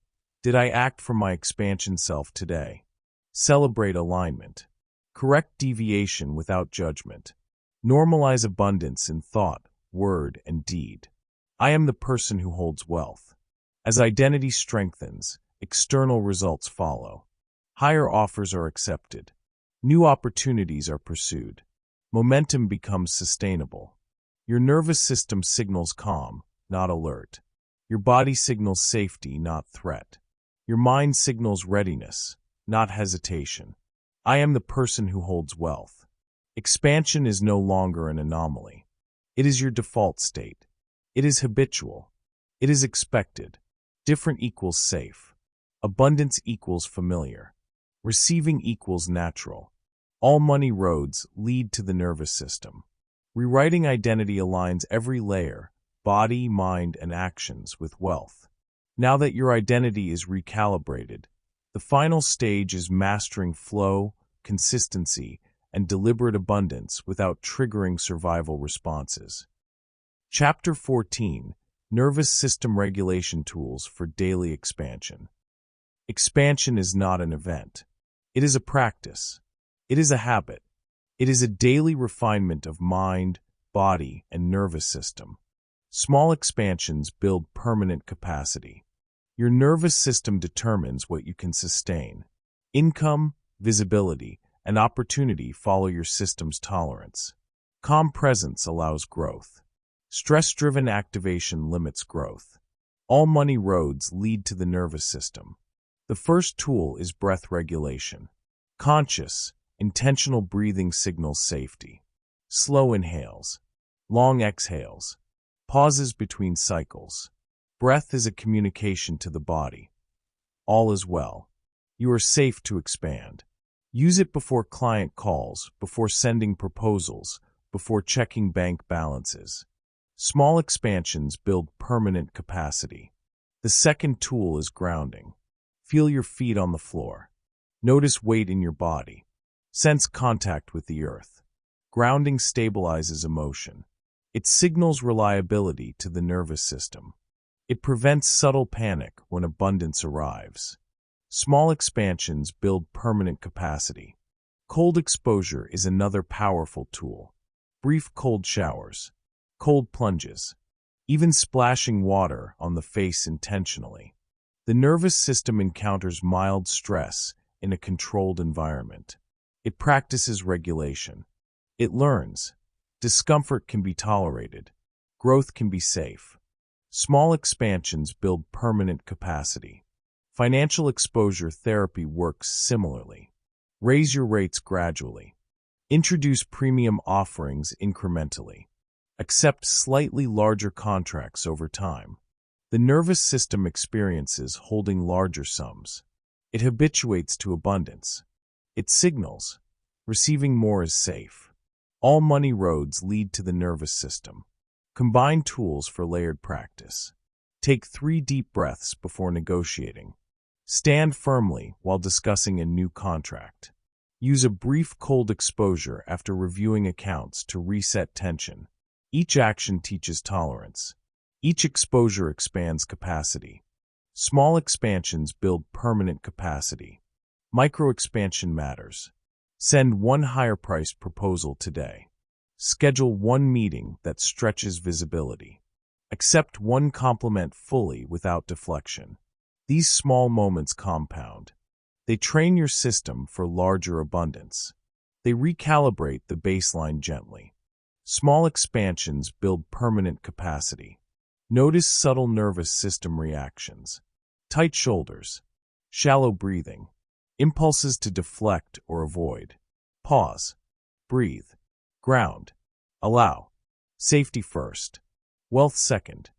Did I act from my expansion self today? Celebrate alignment. Correct deviation without judgment. Normalize abundance in thought, word, and deed. I am the person who holds wealth. As identity strengthens, external results follow. Higher offers are accepted. New opportunities are pursued. Momentum becomes sustainable. Your nervous system signals calm, not alert. Your body signals safety, not threat. Your mind signals readiness, not hesitation. I am the person who holds wealth. Expansion is no longer an anomaly. It is your default state. It is habitual. It is expected. Different equals safe. Abundance equals familiar. Receiving equals natural. All money roads lead to the nervous system. Rewriting identity aligns every layer, body, mind, and actions with wealth. Now that your identity is recalibrated, the final stage is mastering flow, consistency, and deliberate abundance without triggering survival responses. Chapter 14: Nervous System Regulation Tools for Daily Expansion. Expansion is not an event. It is a practice. It is a habit. It is a daily refinement of mind, body, and nervous system. Small expansions build permanent capacity. Your nervous system determines what you can sustain. Income, visibility, and opportunity follow your system's tolerance. Calm presence allows growth. Stress-driven activation limits growth. All money roads lead to the nervous system. The first tool is breath regulation. Conscious, intentional breathing signals safety. Slow inhales. Long exhales. Pauses between cycles. Breath is a communication to the body. All is well. You are safe to expand. Use it before client calls, before sending proposals, before checking bank balances. Small expansions build permanent capacity. The second tool is grounding. Feel your feet on the floor. Notice weight in your body. Sense contact with the earth. Grounding stabilizes emotion. It signals reliability to the nervous system. It prevents subtle panic when abundance arrives. Small expansions build permanent capacity. Cold exposure is another powerful tool. Brief cold showers, cold plunges, even splashing water on the face intentionally. The nervous system encounters mild stress in a controlled environment. It practices regulation. It learns. Discomfort can be tolerated. Growth can be safe. Small expansions build permanent capacity. Financial exposure therapy works similarly. Raise your rates gradually. Introduce premium offerings incrementally. Accept slightly larger contracts over time. The nervous system experiences holding larger sums. It habituates to abundance. It signals. Receiving more is safe. All money roads lead to the nervous system. Combine tools for layered practice. Take 3 deep breaths before negotiating. Stand firmly while discussing a new contract. Use a brief cold exposure after reviewing accounts to reset tension. Each action teaches tolerance. Each exposure expands capacity. Small expansions build permanent capacity. Micro-expansion matters. Send 1 higher-priced proposal today. Schedule 1 meeting that stretches visibility. Accept 1 compliment fully without deflection. These small moments compound. They train your system for larger abundance. They recalibrate the baseline gently. Small expansions build permanent capacity. Notice subtle nervous system reactions. Tight shoulders. Shallow breathing. Impulses to deflect or avoid. Pause. Breathe. Ground. Allow. Safety first. Wealth second.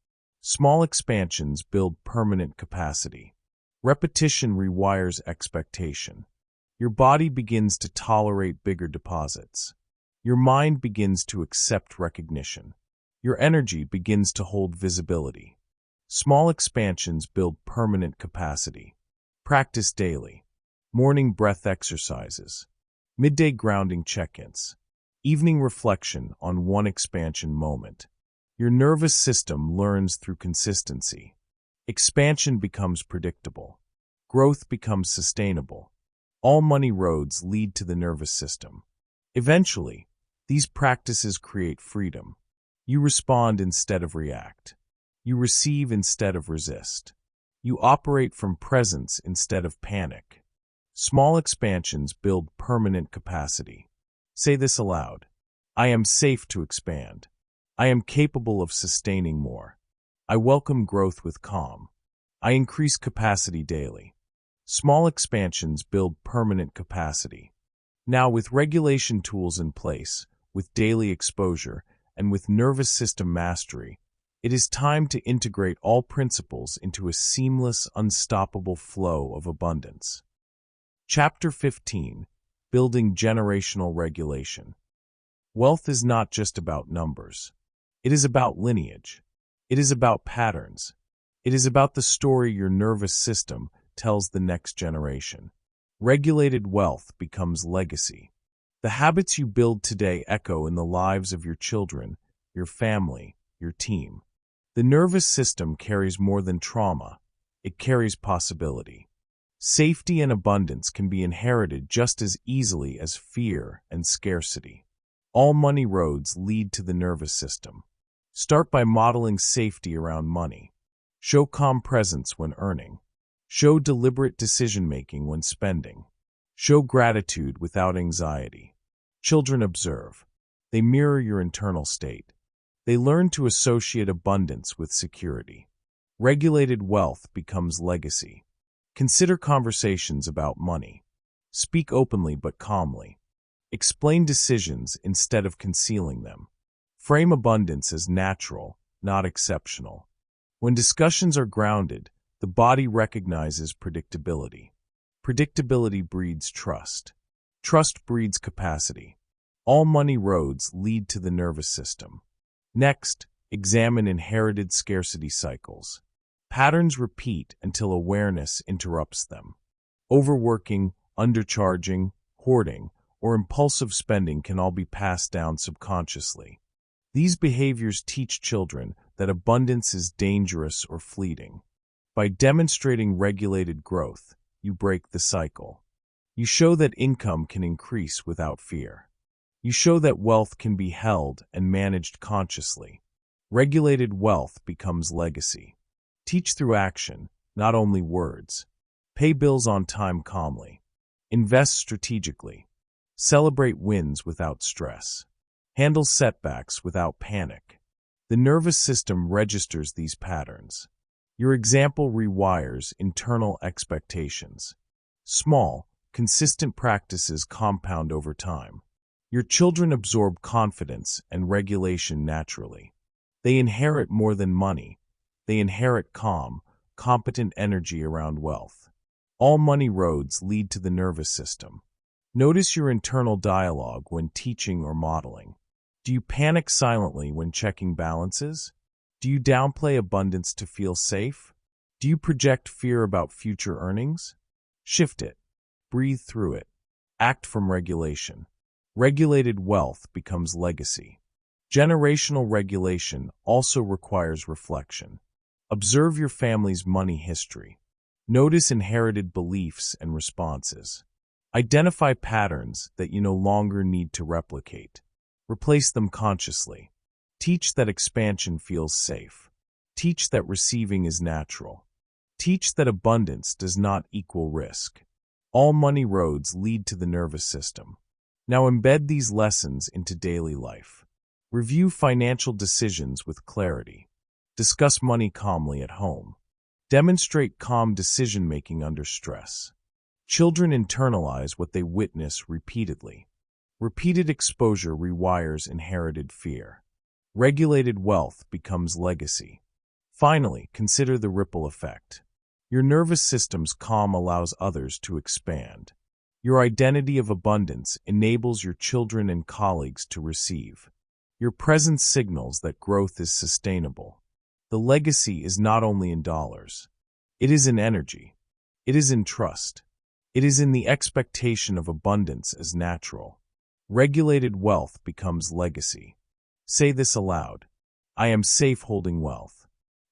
Small expansions build permanent capacity. Repetition rewires expectation. Your body begins to tolerate bigger deposits. Your mind begins to accept recognition. Your energy begins to hold visibility. Small expansions build permanent capacity. Practice daily. Morning breath exercises. Midday grounding check-ins. Evening reflection on 1 expansion moment. Your nervous system learns through consistency. Expansion becomes predictable. Growth becomes sustainable. All money roads lead to the nervous system. Eventually, these practices create freedom. You respond instead of react. You receive instead of resist. You operate from presence instead of panic. Small expansions build permanent capacity. Say this aloud. I am safe to expand. I am capable of sustaining more. I welcome growth with calm. I increase capacity daily. Small expansions build permanent capacity. Now, with regulation tools in place, with daily exposure, and with nervous system mastery, it is time to integrate all principles into a seamless, unstoppable flow of abundance. Chapter 15: Building Generational Regulation. Wealth is not just about numbers. It is about lineage. It is about patterns. It is about the story your nervous system tells the next generation. Regulated wealth becomes legacy. The habits you build today echo in the lives of your children, your family, your team. The nervous system carries more than trauma. It carries possibility. Safety and abundance can be inherited just as easily as fear and scarcity. All money roads lead to the nervous system. Start by modeling safety around money. Show calm presence when earning. Show deliberate decision-making when spending. Show gratitude without anxiety. Children observe. They mirror your internal state. They learn to associate abundance with security. Regulated wealth becomes legacy. Consider conversations about money. Speak openly but calmly. Explain decisions instead of concealing them. Frame abundance as natural, not exceptional. When discussions are grounded, the body recognizes predictability. Predictability breeds trust. Trust breeds capacity. All money roads lead to the nervous system. Next, examine inherited scarcity cycles. Patterns repeat until awareness interrupts them. Overworking, undercharging, hoarding, or impulsive spending can all be passed down subconsciously. These behaviors teach children that abundance is dangerous or fleeting. By demonstrating regulated growth, you break the cycle. You show that income can increase without fear. You show that wealth can be held and managed consciously. Regulated wealth becomes legacy. Teach through action, not only words. Pay bills on time calmly. Invest strategically. Celebrate wins without stress. Handle setbacks without panic. The nervous system registers these patterns. Your example rewires internal expectations. Small, consistent practices compound over time. Your children absorb confidence and regulation naturally. They inherit more than money. They inherit calm, competent energy around wealth. All money roads lead to the nervous system. Notice your internal dialogue when teaching or modeling. Do you panic silently when checking balances? Do you downplay abundance to feel safe? Do you project fear about future earnings? Shift it. Breathe through it. Act from regulation. Regulated wealth becomes legacy. Generational regulation also requires reflection. Observe your family's money history. Notice inherited beliefs and responses. Identify patterns that you no longer need to replicate. Replace them consciously. Teach that expansion feels safe. Teach that receiving is natural. Teach that abundance does not equal risk. All money roads lead to the nervous system. Now embed these lessons into daily life. Review financial decisions with clarity. Discuss money calmly at home. Demonstrate calm decision-making under stress. Children internalize what they witness repeatedly. Repeated exposure rewires inherited fear. Regulated wealth becomes legacy. Finally, consider the ripple effect. Your nervous system's calm allows others to expand. Your identity of abundance enables your children and colleagues to receive. Your presence signals that growth is sustainable. The legacy is not only in dollars. It is in energy. It is in trust. It is in the expectation of abundance as natural. Regulated wealth becomes legacy. Say this aloud. I am safe holding wealth.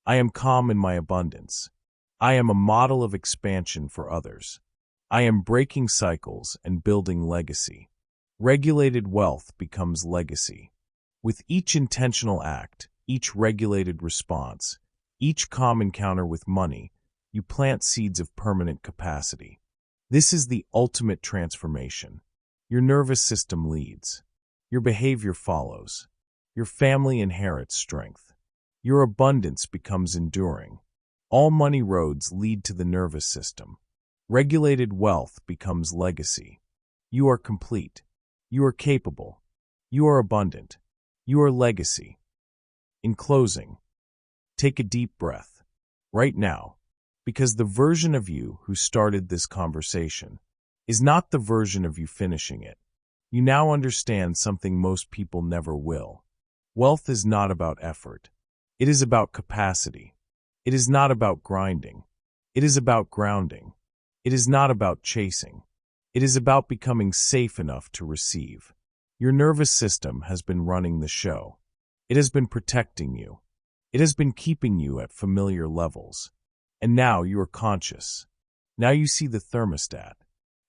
I am calm in my abundance. I am a model of expansion for others. I am breaking cycles and building legacy. Regulated wealth becomes legacy. With each intentional act, each regulated response, each calm encounter with money, you plant seeds of permanent capacity. This is the ultimate transformation. Your nervous system leads. Your behavior follows. Your family inherits strength. Your abundance becomes enduring. All money roads lead to the nervous system. Regulated wealth becomes legacy. You are complete. You are capable. You are abundant. You are legacy. In closing, take a deep breath right now, because the version of you who started this conversation is not the version of you finishing it. You now understand something most people never will. Wealth is not about effort. It is about capacity. It is not about grinding. It is about grounding. It is not about chasing. It is about becoming safe enough to receive. Your nervous system has been running the show. It has been protecting you. It has been keeping you at familiar levels. And now you are conscious. Now you see the thermostat.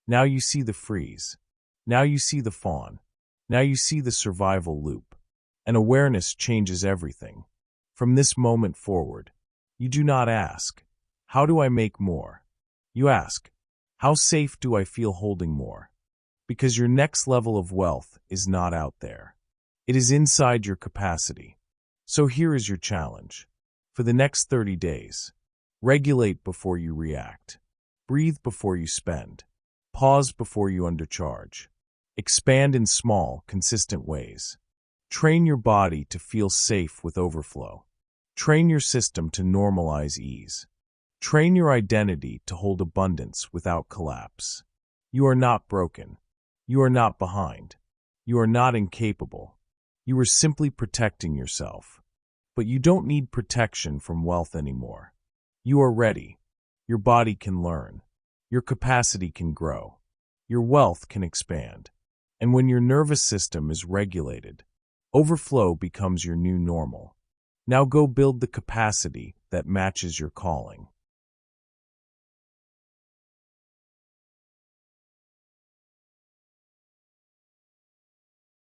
Now you see the freeze. Now you see the fawn. Now you see the survival loop. And awareness changes everything. From this moment forward, you do not ask, how do I make more? You ask, how safe do I feel holding more? Because your next level of wealth is not out there. It is inside your capacity. So here is your challenge. For the next 30 days, regulate before you react. Breathe before you spend. Pause before you undercharge. Expand in small, consistent ways. Train your body to feel safe with overflow. Train your system to normalize ease. Train your identity to hold abundance without collapse. You are not broken. You are not behind. You are not incapable. You are simply protecting yourself. But you don't need protection from wealth anymore. You are ready. Your body can learn. Your capacity can grow. Your wealth can expand. And when your nervous system is regulated, overflow becomes your new normal. Now go build the capacity that matches your calling.